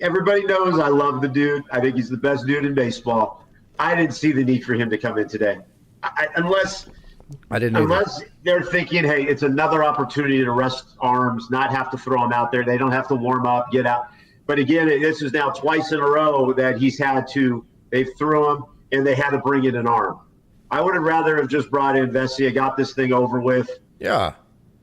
everybody knows I love the dude. I think he's the best dude in baseball. I didn't see the need for him to come in today, unless they're thinking, hey, it's another opportunity to rest arms, not have to throw him out there. They don't have to warm up, get out. But again, this is now twice in a row that they've threw him and they had to bring in an arm. I would have rather have just brought in Vesia, got this thing over with. Yeah.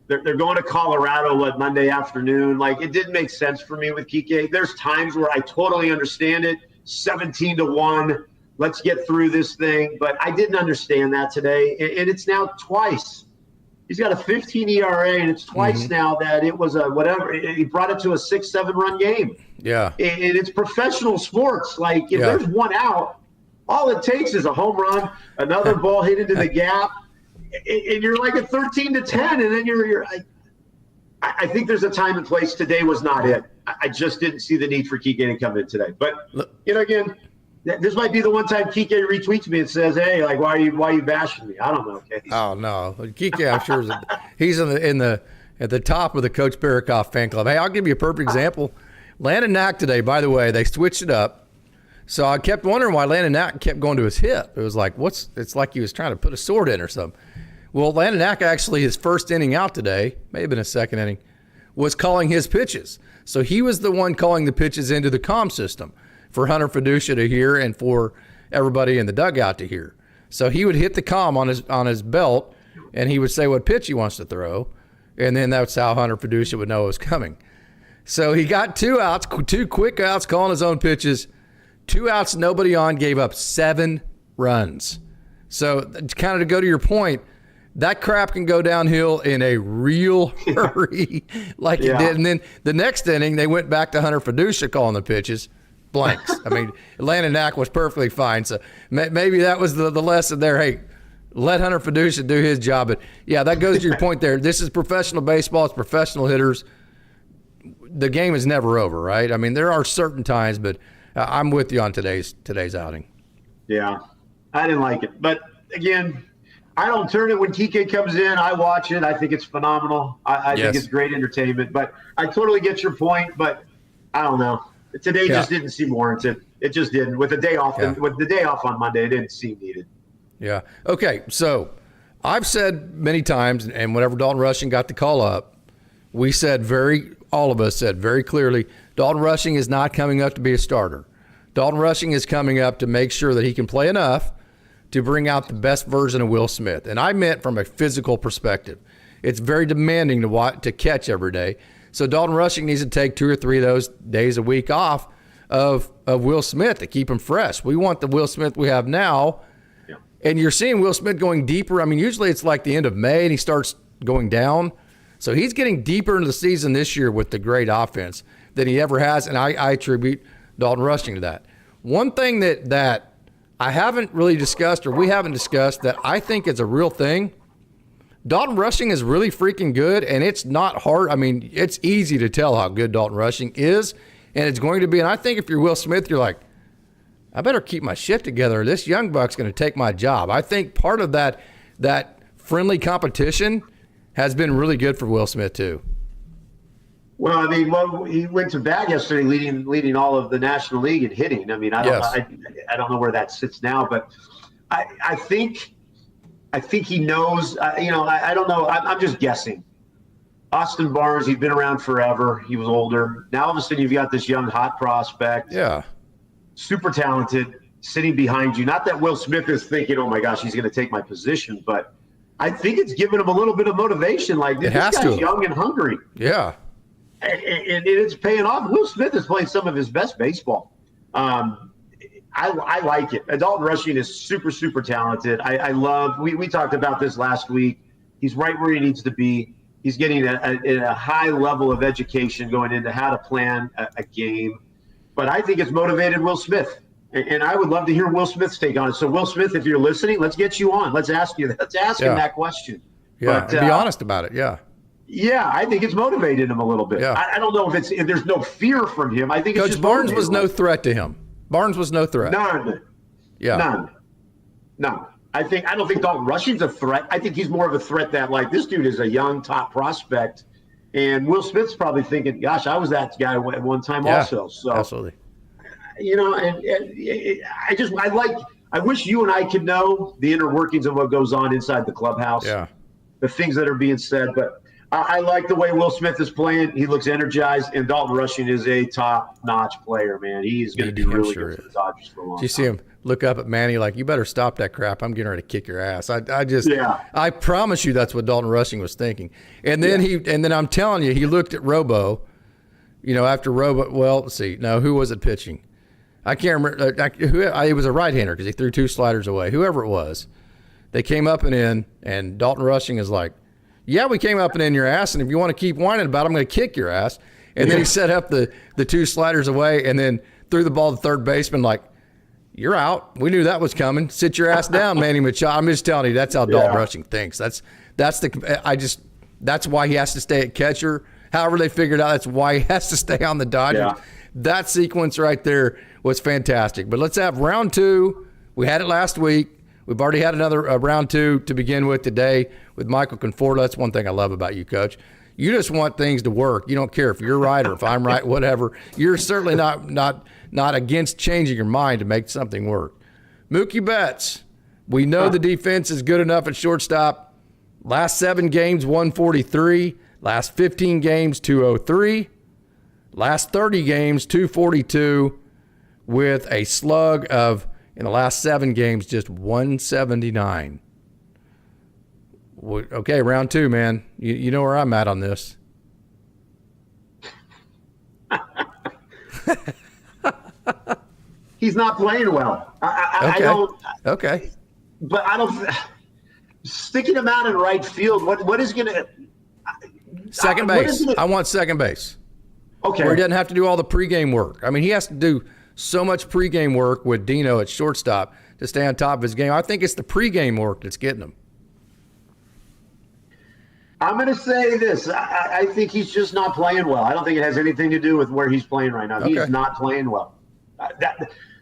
They're going to Colorado, Monday afternoon? It didn't make sense for me with Kike. There's times where I totally understand it. 17-1. Let's get through this thing. But I didn't understand that today. And it's now twice. He's got a 15 ERA, and it's twice now that it was he brought it to a 6-7 run game. Yeah. And it's professional sports. If there's one out, all it takes is a home run, another ball hit into the gap, and you're at 13-10, and then I think there's a time and place. Today was not it. I just didn't see the need for Kike to come in today. But, again, this might be the one time Kike retweets me and says, hey, why are you bashing me? I don't know. Okay. Oh, no. Kike, I'm sure, he's at the top of the Coach Barrakoff fan club. Hey, I'll give you a perfect example. Landon Knack today, by the way, they switched it up. So I kept wondering why Landon Knack kept going to his hip. It was it's like he was trying to put a sword in or something. Well, Landon Knack actually, his first inning out today, may have been his second inning, was calling his pitches. So he was the one calling the pitches into the comm system for Hunter Fiducia to hear and for everybody in the dugout to hear. So he would hit the comm on his belt, and he would say what pitch he wants to throw, and then that's how Hunter Fiducia would know it was coming. So he got 2 outs, 2 quick outs, calling his own pitches. 2 outs, nobody on, gave up 7 runs. So kind of to go to your point, that crap can go downhill in a real hurry it did. And then the next inning, they went back to Hunter Fiducia calling the pitches. Blanks. I mean, Landon Knack was perfectly fine. So maybe that was the lesson there. Hey, let Hunter Fiducia do his job. But, yeah, that goes to your point there. This is professional baseball. It's professional hitters. The game is never over, right? I mean, there are certain times, but I'm with you on today's outing. Yeah, I didn't like it. But, again, I don't turn it when Kike comes in. I watch it. I think it's phenomenal. I think it's great entertainment. But I totally get your point, but I don't know. Today just didn't seem warranted. It just didn't. With the day off, with the day off on Monday, it didn't seem needed. Yeah. Okay. So I've said many times, and whenever Dalton Rushing got the call up, we said very all of us said very clearly, Dalton Rushing is not coming up to be a starter. Dalton Rushing is coming up to make sure that he can play enough to bring out the best version of Will Smith. And I meant from a physical perspective. It's very demanding to catch every day. So Dalton Rushing needs to take 2 or 3 of those days a week off of Will Smith to keep him fresh. We want the Will Smith we have now. Yeah. And you're seeing Will Smith going deeper. I mean, usually it's like the end of May and he starts going down. So he's getting deeper into the season this year with the great offense than he ever has. And I attribute Dalton Rushing to that. One thing that I haven't really discussed, or we haven't discussed, that I think is a real thing, Dalton Rushing is really freaking good, and it's not hard. I mean, it's easy to tell how good Dalton Rushing is, and it's going to be. And I think if you're Will Smith, you're like, I better keep my shit together. This young buck's going to take my job. I think part of that friendly competition has been really good for Will Smith too. Well, I mean, he went to bat yesterday, leading all of the National League in hitting. I mean, I don't know where that sits now, but I think he knows. I don't know. I'm just guessing. Austin Barnes, he's been around forever. He was older. Now all of a sudden you've got this young hot prospect. Yeah. Super talented, sitting behind you. Not that Will Smith is thinking, oh my gosh, he's going to take my position, but I think it's given him a little bit of motivation. Like, this guy's young and hungry. Yeah. And it's paying off. Will Smith is playing some of his best baseball. I like it. Dalton Rushing is super, super talented. I love – we talked about this last week. He's right where he needs to be. He's getting a high level of education going into how to plan a game. But I think it's motivated Will Smith. And I would love to hear Will Smith's take on it. So, Will Smith, if you're listening, let's get you on. Let's ask him that question. Yeah, and be honest about it, yeah. Yeah, I think it's motivated him a little bit. Yeah. I don't know if there's no fear from him. I think it's Coach Barnes was no threat to him. Barnes was no threat. None. Yeah. None. I don't think Dalton Rushing's a threat. I think he's more of a threat that, like, this dude is a young top prospect, and Will Smith's probably thinking, gosh, I was that guy at one time also. So absolutely. I wish you and I could know the inner workings of what goes on inside the clubhouse. Yeah. The things that are being said, but I like the way Will Smith is playing. He looks energized, and Dalton Rushing is a top-notch player, man. He's going to be really good for the Dodgers for a long time. Did you see him look up at Manny like, you better stop that crap. I'm getting ready to kick your ass. I promise you that's what Dalton Rushing was thinking. And then I'm telling you, he looked at Robo, after Robo. Well, let's see. No, who was it pitching? I can't remember. It was a right-hander because he threw 2 sliders away. Whoever it was. They came up and in, and Dalton Rushing is like, yeah, we came up and in your ass, and if you want to keep whining about it, I'm going to kick your ass. And then he set up the 2 sliders away and then threw the ball to third baseman like, you're out. We knew that was coming. Sit your ass down, Manny Machado. I'm just telling you, that's how Dalton Rushing thinks. That's why he has to stay at catcher. However they figured out, that's why he has to stay on the Dodgers. Yeah. That sequence right there was fantastic. But let's have round 2. We had it last week. We've already had another round 2 to begin with today with Michael Conforto. That's one thing I love about you, Coach. You just want things to work. You don't care if you're right or if I'm right, whatever. You're certainly not against changing your mind to make something work. Mookie Betts, we know the defense is good enough at shortstop. Last 7 games, 143. Last 15 games, 203. Last 30 games, 242, with a slug of, in the last 7 games, just 179. Okay, round 2, man. You know where I'm at on this. He's not playing well. I don't. Okay. But I don't. Sticking him out in right field. What is going to? Second base. I want second base. Okay. Where he doesn't have to do all the pregame work. I mean, he has to do so much pregame work with Dino at shortstop to stay on top of his game. I think it's the pregame work that's getting him. I'm going to say this. I think he's just not playing well. I don't think it has anything to do with where he's playing right now. Okay. He's not playing well.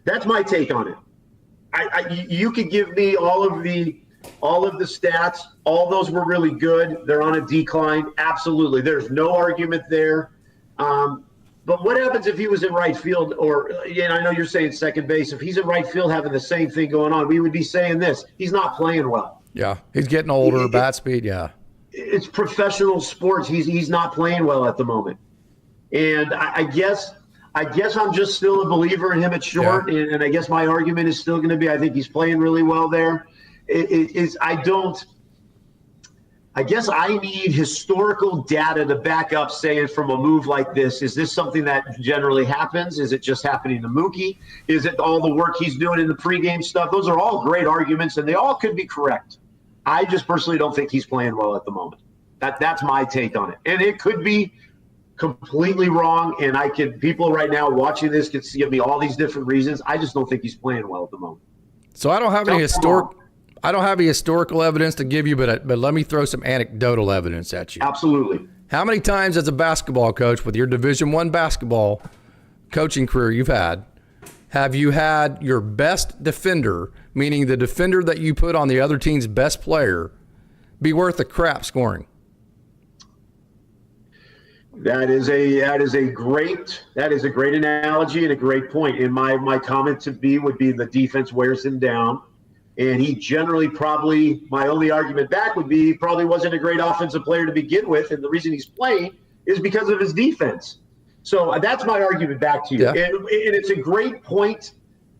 That's my take on it. You could give me all of the stats. All those were really good. They're on a decline. Absolutely. There's no argument there. But what happens if he was in right field I know you're saying second base. If he's in right field having the same thing going on, we would be saying this. He's not playing well. Yeah. He's getting older, bat speed, yeah. It's professional sports. He's not playing well at the moment. And I guess I'm just still a believer in him at short, and I guess my argument is still going to be I think he's playing really well there. I guess I need historical data to back up saying from a move like this, is this something that generally happens? Is it just happening to Mookie? Is it all the work he's doing in the pregame stuff? Those are all great arguments, and they all could be correct. I just personally don't think he's playing well at the moment. That's my take on it. And it could be completely wrong, and people right now watching this could give me all these different reasons. I just don't think he's playing well at the moment. So I don't have any historical evidence to give you, but let me throw some anecdotal evidence at you. Absolutely. How many times as a basketball coach with your Division I basketball coaching career you've had, have you had your best defender, meaning the defender that you put on the other team's best player, be worth a crap scoring? That is a great analogy and a great point. And my comment would be the defense wears him down. And he generally my only argument back would be he probably wasn't a great offensive player to begin with. And the reason he's playing is because of his defense. So that's my argument back to you. Yeah. And it's a great point.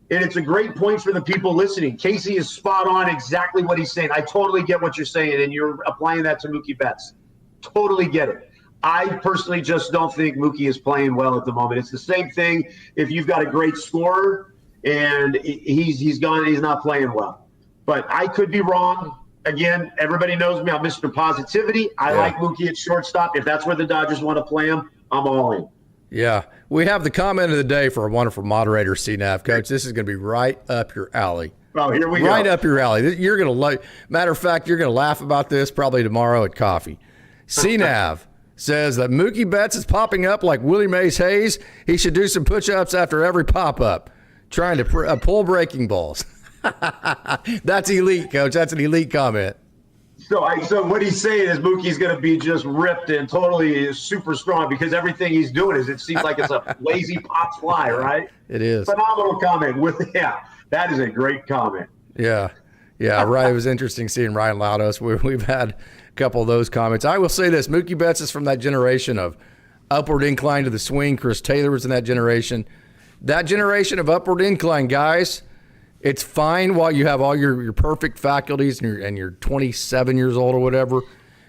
And it's a great point for the people listening. Casey is spot on exactly what he's saying. I totally get what you're saying. And you're applying that to Mookie Betts. Totally get it. I personally just don't think Mookie is playing well at the moment. It's the same thing if you've got a great scorer and he's not playing well. But I could be wrong. Again, everybody knows me. I'm Mr. Positivity. I like Mookie at shortstop. If that's where the Dodgers want to play him, I'm all in. Yeah. We have the comment of the day for a wonderful moderator, CNAV. Coach, this is going to be right up your alley. Oh, here we go. Right up your alley. You're going to like. Matter of fact, you're going to laugh about this probably tomorrow at coffee. CNAV says that Mookie Betts is popping up like Willie Mays Hayes. He should do some push-ups after every pop-up, trying to pull breaking balls. That's elite, Coach. That's an elite comment. So what he's saying is Mookie's going to be just ripped and totally super strong because everything he's doing it seems like it's a lazy pop fly, right? It is. Phenomenal comment. That is a great comment. Yeah, right. It was interesting seeing Ryan Laudos. We've had a couple of those comments. I will say this: Mookie Betts is from that generation of upward incline to the swing. Chris Taylor was in that generation. That generation of upward incline guys. It's fine while you have all your perfect faculties and you're 27 years old or whatever.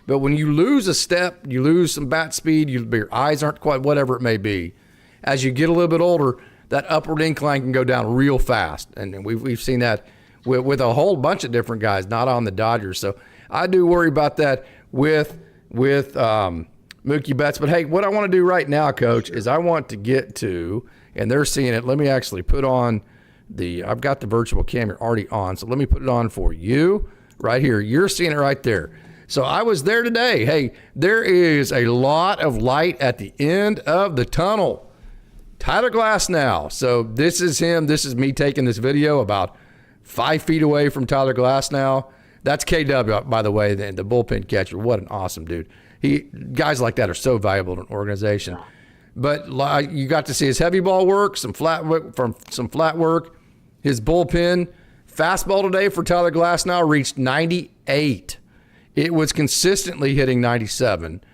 But when you lose a step, you lose some bat speed, your eyes aren't quite whatever it may be. As you get a little bit older, that upward incline can go down real fast. And we've seen that with a whole bunch of different guys, not on the Dodgers. So I do worry about that with Mookie Betts. But, hey, what I want to do right now, Coach, is I want to get to, and they're seeing it. Let me actually put on I've got the virtual camera already on, so let me put it on for you right here. You're seeing it right there. So I was there today. Hey, there is a lot of light at the end of the tunnel. Tyler Glasnow. So this is him. This is me taking this video about 5 feet away from Tyler Glasnow. That's KW, by the way, the bullpen catcher. What an awesome dude. Guys like that are so valuable to an organization. But you got to see his heavy ball work, some flat work. His bullpen fastball today for Tyler Glasnow reached 98. It was consistently hitting 97,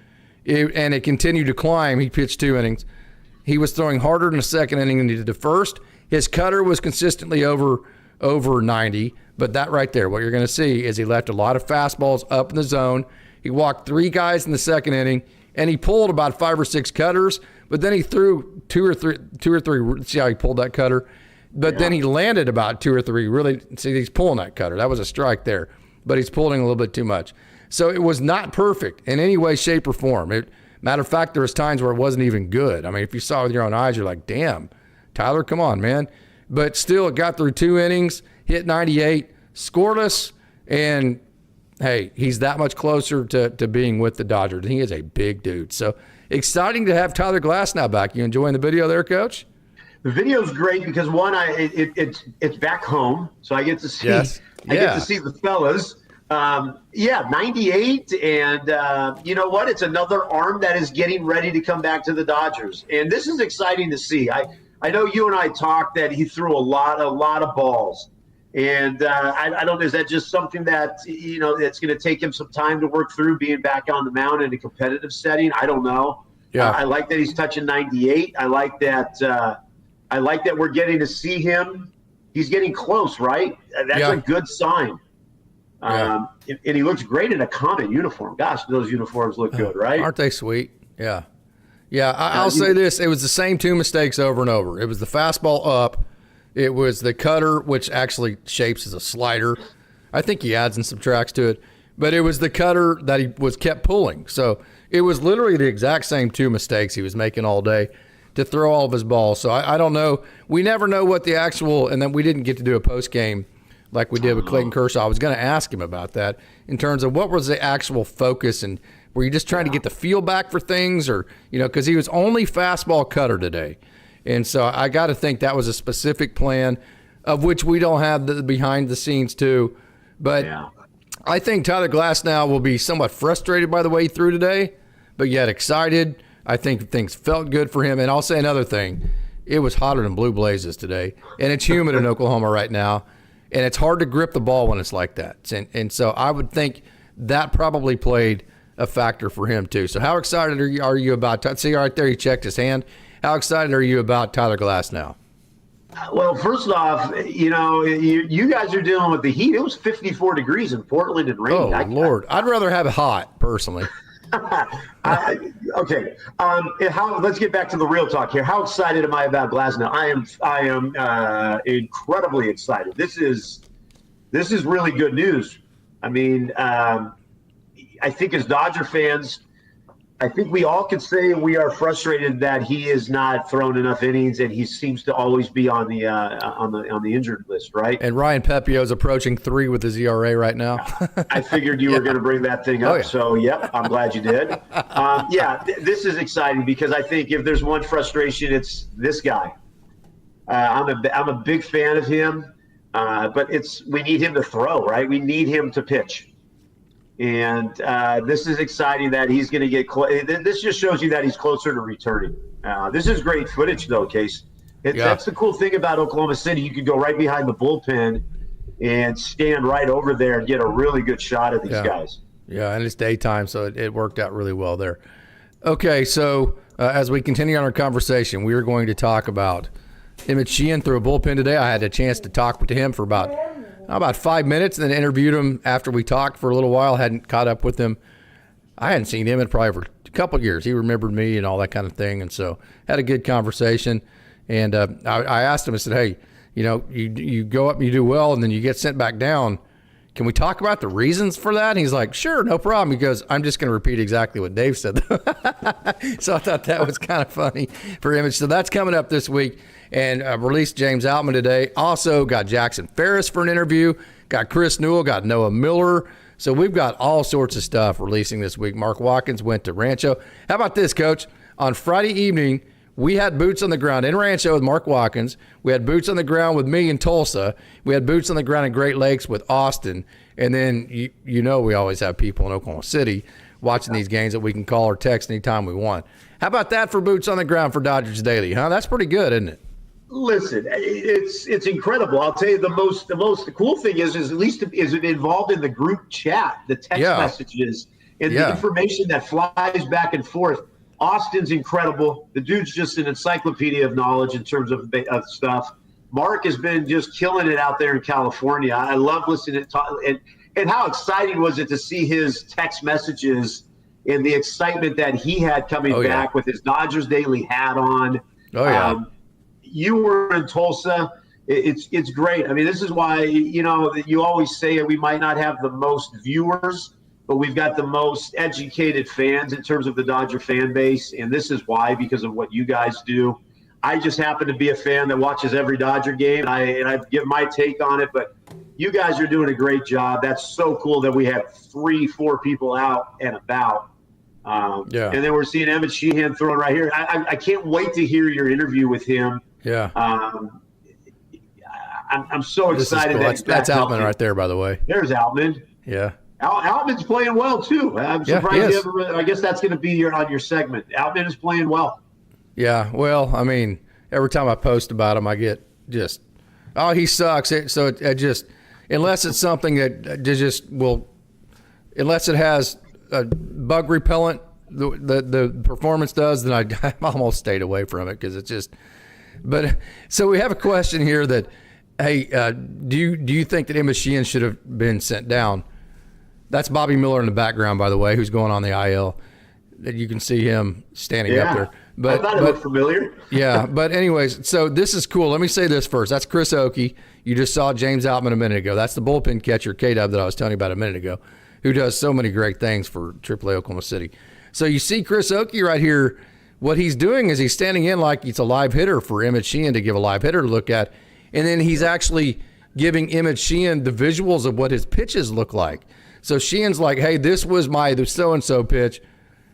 and it continued to climb. He pitched 2 innings. He was throwing harder in the second inning than he did the first. His cutter was consistently over 90, but that right there, what you're going to see is he left a lot of fastballs up in the zone. He walked 3 guys in the second inning, and he pulled about 5 or 6 cutters, but then he threw two or three. See how he pulled that cutter? But then he landed about 2 or 3. Really, see, he's pulling that cutter. That was a strike there, but he's pulling a little bit too much. So it was not perfect in any way, shape, or form. Matter of fact, there was times where it wasn't even good. I mean, if you saw it with your own eyes, you're like, damn, Tyler, come on, man. But still, it got through 2 innings, hit 98, scoreless, and, hey, he's that much closer to being with the Dodgers. He is a big dude. So exciting to have Tyler Glasnow back. You enjoying the video there, Coach? The video's great because one, it's back home, so I get to see get to see the fellas. 98, and you know what? It's another arm that is getting ready to come back to the Dodgers, and this is exciting to see. I know you and I talked that he threw a lot of balls, and I don't know, is that just something that it's going to take him some time to work through being back on the mound in a competitive setting? I don't know. Yeah. I like that he's touching 98. I like that. We're getting to see him. He's getting close, right? That's a good sign. And he looks great in a Comet uniform. Gosh, those uniforms look good, right? Aren't they sweet? Yeah. Yeah, I'll say this. It was the same two mistakes over and over. It was the fastball up. It was the cutter, which actually shapes as a slider. I think he adds and subtracts to it. But it was the cutter that he kept pulling. So it was literally the exact same two mistakes he was making all day to throw all of his balls. So I don't know. We never know what the actual – and then we didn't get to do a post-game like we did with Clayton Kershaw. I was going to ask him about that in terms of what was the actual focus, and were you just trying to get the feel back for things, or, because he was only fastball cutter today. And so I got to think that was a specific plan, of which we don't have the behind the scenes too. But I think Tyler Glasnow will be somewhat frustrated by the way he threw today, but yet excited. I think things felt good for him. And I'll say another thing. It was hotter than blue blazes today, and it's humid in Oklahoma right now, and it's hard to grip the ball when it's like that. And so I would think that probably played a factor for him too. So how excited are you about – see right there, he checked his hand. How excited are you about Tyler Glasnow? Well, first off, you guys are dealing with the heat. It was 54 degrees in Portland and rain. Oh, Lord. I'd rather have it hot, personally. Okay. Let's get back to the real talk here. How excited am I about Glasnow? I am incredibly excited. This is really good news. I mean, I think as Dodger fans, I think we all could say we are frustrated that he is not thrown enough innings, and he seems to always be on the injured list, right? And Ryan Pepio's approaching 3 with his ERA right now. I figured you were going to bring that thing up, so I'm glad you did. This is exciting because I think if there's one frustration, it's this guy. I'm a big fan of him, but we need him to throw, right? We need him to pitch. And this is exciting that he's going to get this just shows you that he's closer to returning. This is great footage, though, Case. That's the cool thing about Oklahoma City. You can go right behind the bullpen and stand right over there and get a really good shot at these guys. Yeah, and it's daytime, so it worked out really well there. Okay, so as we continue on our conversation, we are going to talk about Emmet Sheehan threw a bullpen today. I had a chance to talk to him for about 5 minutes, and then interviewed him after we talked for a little while. Hadn't caught up with him. I hadn't seen him in probably for a couple of years. He remembered me and all that kind of thing, and so had a good conversation. And I asked him, I said, hey, you go up and you do well, and then you get sent back down. Can we talk about the reasons for that? And he's like, sure, no problem. He goes, I'm just going to repeat exactly what Dave said. So I thought that was kind of funny for Emmet. So that's coming up this week. And released James Outman today. Also got Jackson Ferris for an interview. Got Chris Newell. Got Noah Miller. So we've got all sorts of stuff releasing this week. Mark Watkins went to Rancho. How about this, Coach? On Friday evening, we had boots on the ground in Rancho with Mark Watkins. We had boots on the ground with me in Tulsa. We had boots on the ground in Great Lakes with Austin. And then, we always have people in Oklahoma City watching these games that we can call or text anytime we want. How about that for boots on the ground for Dodgers Daily, huh? That's pretty good, isn't it? Listen, it's incredible. I'll tell you the cool thing is at least is it involved in the group chat, the text messages, and the information that flies back and forth. Austin's incredible. The dude's just an encyclopedia of knowledge in terms of stuff. Mark has been just killing it out there in California. I love listening to talk, and how exciting was it to see his text messages and the excitement that he had coming back with his Dodgers Daily hat on. Oh yeah. You were in Tulsa. It's great. I mean, this is why, you always say we might not have the most viewers, but we've got the most educated fans in terms of the Dodger fan base. And this is why, because of what you guys do. I just happen to be a fan that watches every Dodger game, and I give my take on it. But you guys are doing a great job. That's so cool that we have 3-4 people out and about. And then we're seeing Emmet Sheehan throwing right here. I can't wait to hear your interview with him. Yeah. I'm so excited. Cool. That's Outman right there, by the way. There's Outman. Yeah. Outman's playing well, too. I'm surprised I guess that's going to be on your segment. Outman is playing well. Yeah. Well, I mean, every time I post about him, I get just, oh, he sucks. So it just, unless it's something that just will, unless it has a bug repellent the performance does, then I almost stayed away from it because it's just. But so we have a question here that, hey, do you think that Emmet Sheehan should have been sent down? That's Bobby Miller in the background, by the way, who's going on the IL. You can see him standing up there. But I thought it looked familiar. Yeah, but anyways, so this is cool. Let me say this first. That's Chris Oakey. You just saw James Outman a minute ago. That's the bullpen catcher, K-Dub, that I was telling you about a minute ago, who does so many great things for AAA Oklahoma City. So you see Chris Oakey right here. What he's doing is he's standing in like he's a live hitter for Emmet Sheehan to give a live hitter to look at, and then he's actually giving Emmet Sheehan the visuals of what his pitches look like. So Sheehan's like, hey, this was the so-and-so pitch.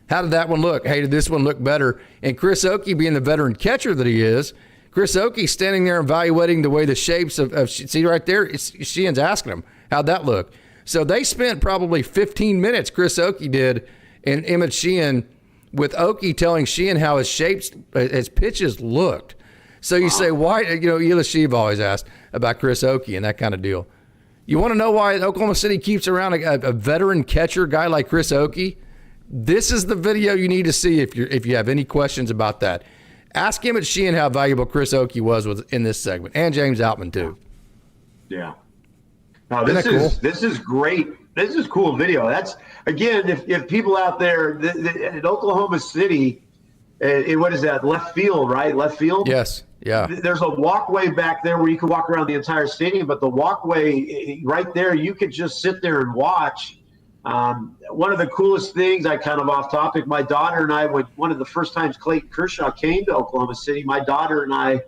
How did that one look? Hey, did this one look better? And Chris Oakey, being the veteran catcher that he is, Chris Oakey standing there evaluating the way the shapes of see right there, Sheehan's asking him, how'd that look? So they spent probably 15 minutes, Chris Oakey did, and Emmet Sheehan, with Oakey telling Sheehan how his shapes, his pitches looked. So you say, why, Ela Sheev always asked about Chris Oakey and that kind of deal. You want to know why Oklahoma City keeps around a veteran catcher guy like Chris Oakey? This is the video you need to see if you have any questions about that. Ask Emmet Sheehan how valuable Chris Oakey was in this segment, and James Outman too. Yeah. No, this is great. This is cool video. That's, again, if people out there in Oklahoma City, what is that, left field, right? Left field? Yes. Yeah. There's a walkway back there where you can walk around the entire stadium, but the walkway right there, you could just sit there and watch. One of the coolest things, kind of off topic, my daughter and I, one of the first times Clayton Kershaw came to Oklahoma City, my daughter and I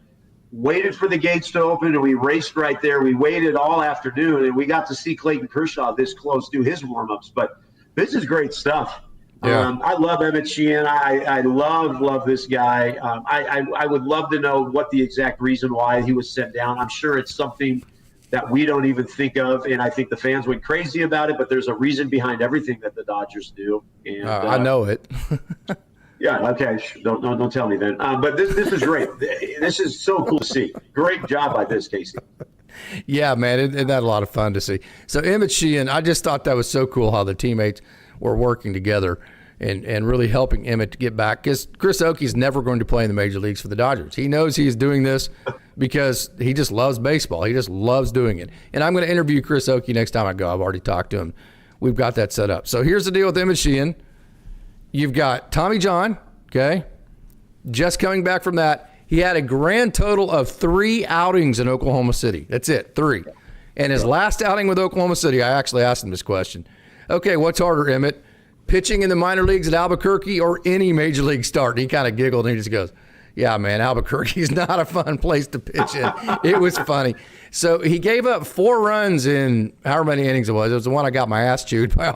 waited for the gates to open, and we raced right there. We waited all afternoon, and we got to see Clayton Kershaw this close do his warm-ups. But this is great stuff. Yeah. I love Emmet Sheehan. I love this guy. I would love to know what the exact reason why he was sent down. I'm sure it's something that we don't even think of, and I think the fans went crazy about it, but there's a reason behind everything that the Dodgers do. And I know it. Yeah, okay. Don't tell me then. But this is great. This is so cool to see. Great job by this, Casey. Yeah, man, isn't that a lot of fun to see? So Emmet Sheehan, I just thought that was so cool how the teammates were working together and really helping Emmet to get back, because Chris Oakey's never going to play in the major leagues for the Dodgers. He knows he's doing this because he just loves baseball. He just loves doing it. And I'm going to interview Chris Oakey next time I go. I've already talked to him. We've got that set up. So here's the deal with Emmet Sheehan. You've got Tommy John, okay, just coming back from that. He had a grand total of 3 outings in Oklahoma City. That's it, 3. And his last outing with Oklahoma City, I actually asked him this question. Okay, what's harder, Emmet? Pitching in the minor leagues at Albuquerque or any major league start? And he kind of giggled and he just goes, yeah, man, Albuquerque's not a fun place to pitch in. It was funny. So he gave up 4 runs in however many innings it was. It was the one I got my ass chewed by a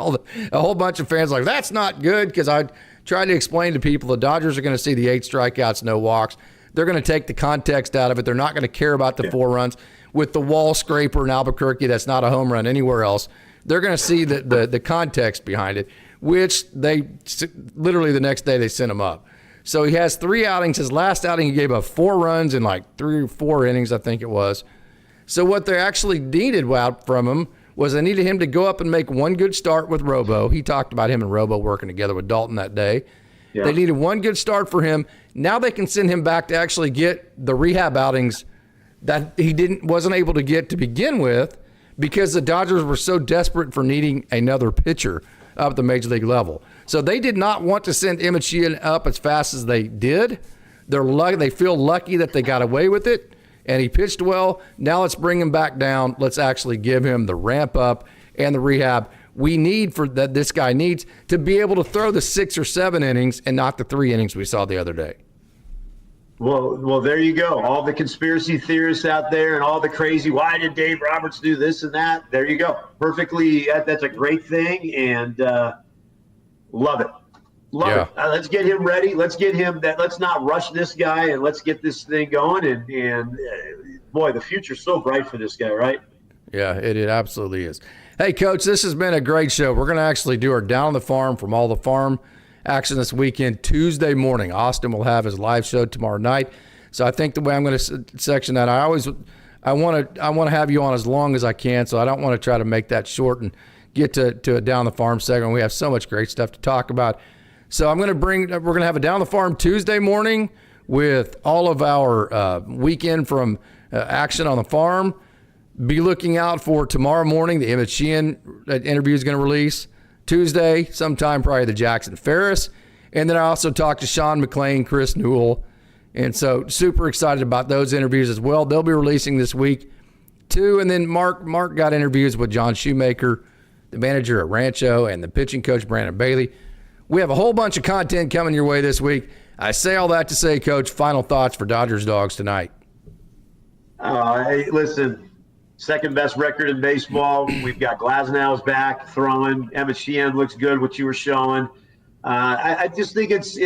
whole bunch of fans like, that's not good, because I tried to explain to people the Dodgers are going to see the 8 strikeouts, no walks. They're going to take the context out of it. They're not going to care about the 4 runs. With the wall scraper in Albuquerque, that's not a home run anywhere else. They're going to see the context behind it, which they literally the next day they sent him up. So he has 3 outings. His last outing, he gave up 4 runs in like 3 or 4 innings, I think it was. So what they actually needed out from him was they needed him to go up and make one good start with Robo. He talked about him and Robo working together with Dalton that day. Yeah. They needed one good start for him. Now they can send him back to actually get the rehab outings that he wasn't able to get to begin with, because the Dodgers were so desperate for needing another pitcher up at the major league level. So they did not want to send Emmet Sheehan up as fast as they did. They feel lucky that they got away with it, and he pitched well. Now let's bring him back down. Let's actually give him the ramp up and the rehab we need that this guy needs to be able to throw the 6 or 7 innings and not the 3 innings we saw the other day. Well, there you go. All the conspiracy theorists out there and all the crazy, why did Dave Roberts do this and that? There you go. Perfectly. That's a great thing, and love it. Love it. Let's get him ready. Let's get him let's not rush this guy, and let's get this thing going. And boy, the future's so bright for this guy, right? Yeah, it absolutely is. Hey, Coach, this has been a great show. We're going to actually do our Down on the Farm from all the farm action this weekend, Tuesday morning. Austin will have his live show tomorrow night. So I think the way I'm going to section that, I want to have you on as long as I can. So I don't want to try to make that short and get to a Down the Farm segment. We have so much great stuff to talk about. So we're going to have a Down the Farm Tuesday morning with all of our weekend from action on the farm. Be looking out for tomorrow morning. The Emmet Sheehan interview is going to release Tuesday, sometime probably the Jackson Ferris. And then I also talked to Sean McLean, Chris Newell. And so super excited about those interviews as well. They'll be releasing this week too. And then Mark got interviews with John Shoemaker, the manager at Rancho, and the pitching coach, Brandon Bailey. We have a whole bunch of content coming your way this week. I say all that to say, Coach, final thoughts for Dodgers Dogs tonight. Hey, listen, second best record in baseball. We've got Glasnow's back throwing. Emmet Sheehan looks good, what you were showing. I just think it's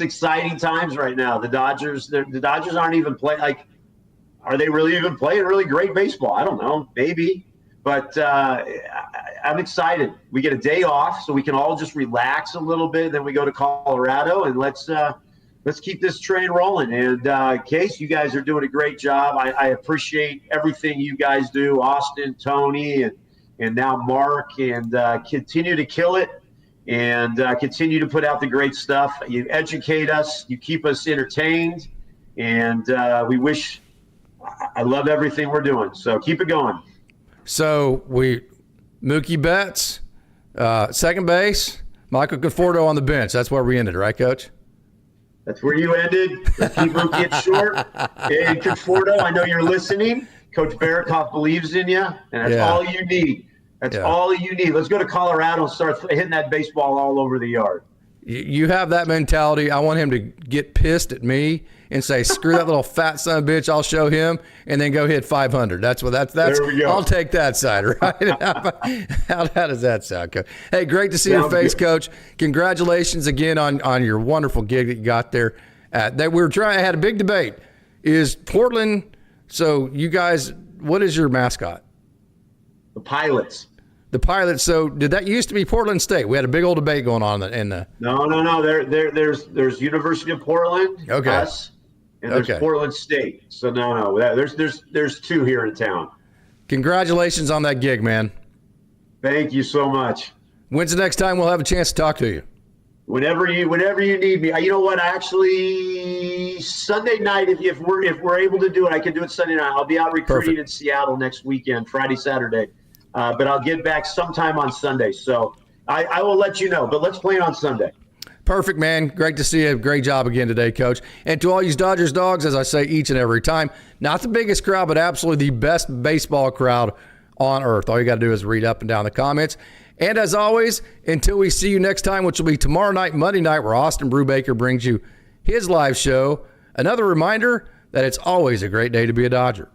exciting times right now. The Dodgers aren't even playing. Like, are they really even playing really great baseball? I don't know, maybe. But I'm excited. We get a day off, so we can all just relax a little bit. Then we go to Colorado, and let's keep this train rolling. And Case, you guys are doing a great job. I appreciate everything you guys do, Austin, Tony, and now Mark, and continue to kill it and continue to put out the great stuff. You educate us, you keep us entertained, and I love everything we're doing. So keep it going. So Mookie Betts, second base, Michael Conforto on the bench. That's where we ended, right, Coach? That's where you ended. Let's keep Mookie it short. And Conforto, I know you're listening. Coach Barikoff believes in you, and that's all you need. That's all you need. Let's go to Colorado and start hitting that baseball all over the yard. You have that mentality. I want him to get pissed at me and say, "Screw that little fat son of a bitch. I'll show him," and then go hit 500. That's there we go. I'll take that side, right? How does that sound, Coach? Hey, great to see your face, good. Coach. Congratulations again on your wonderful gig that you got there. I had a big debate. Is Portland? So you guys, what is your mascot? The Pilots. The Pilots. So did that used to be Portland State? We had a big old debate going on in the. No. There's University of Portland. Okay. Us, and there's Portland State. So no. There's two here in town. Congratulations on that gig, man. Thank you so much. When's the next time we'll have a chance to talk to you? Whenever you need me. You know what? Actually, Sunday night, if we're able to do it, I can do it Sunday night. I'll be out recruiting in Seattle next weekend, Friday, Saturday. But I'll get back sometime on Sunday. So I will let you know. But let's plan on Sunday. Perfect, man. Great to see you. Great job again today, Coach. And to all you Dodgers dogs, as I say each and every time, not the biggest crowd, but absolutely the best baseball crowd on earth. All you got to do is read up and down the comments. And as always, until we see you next time, which will be tomorrow night, Monday night, where Austin Brubaker brings you his live show, another reminder that it's always a great day to be a Dodger.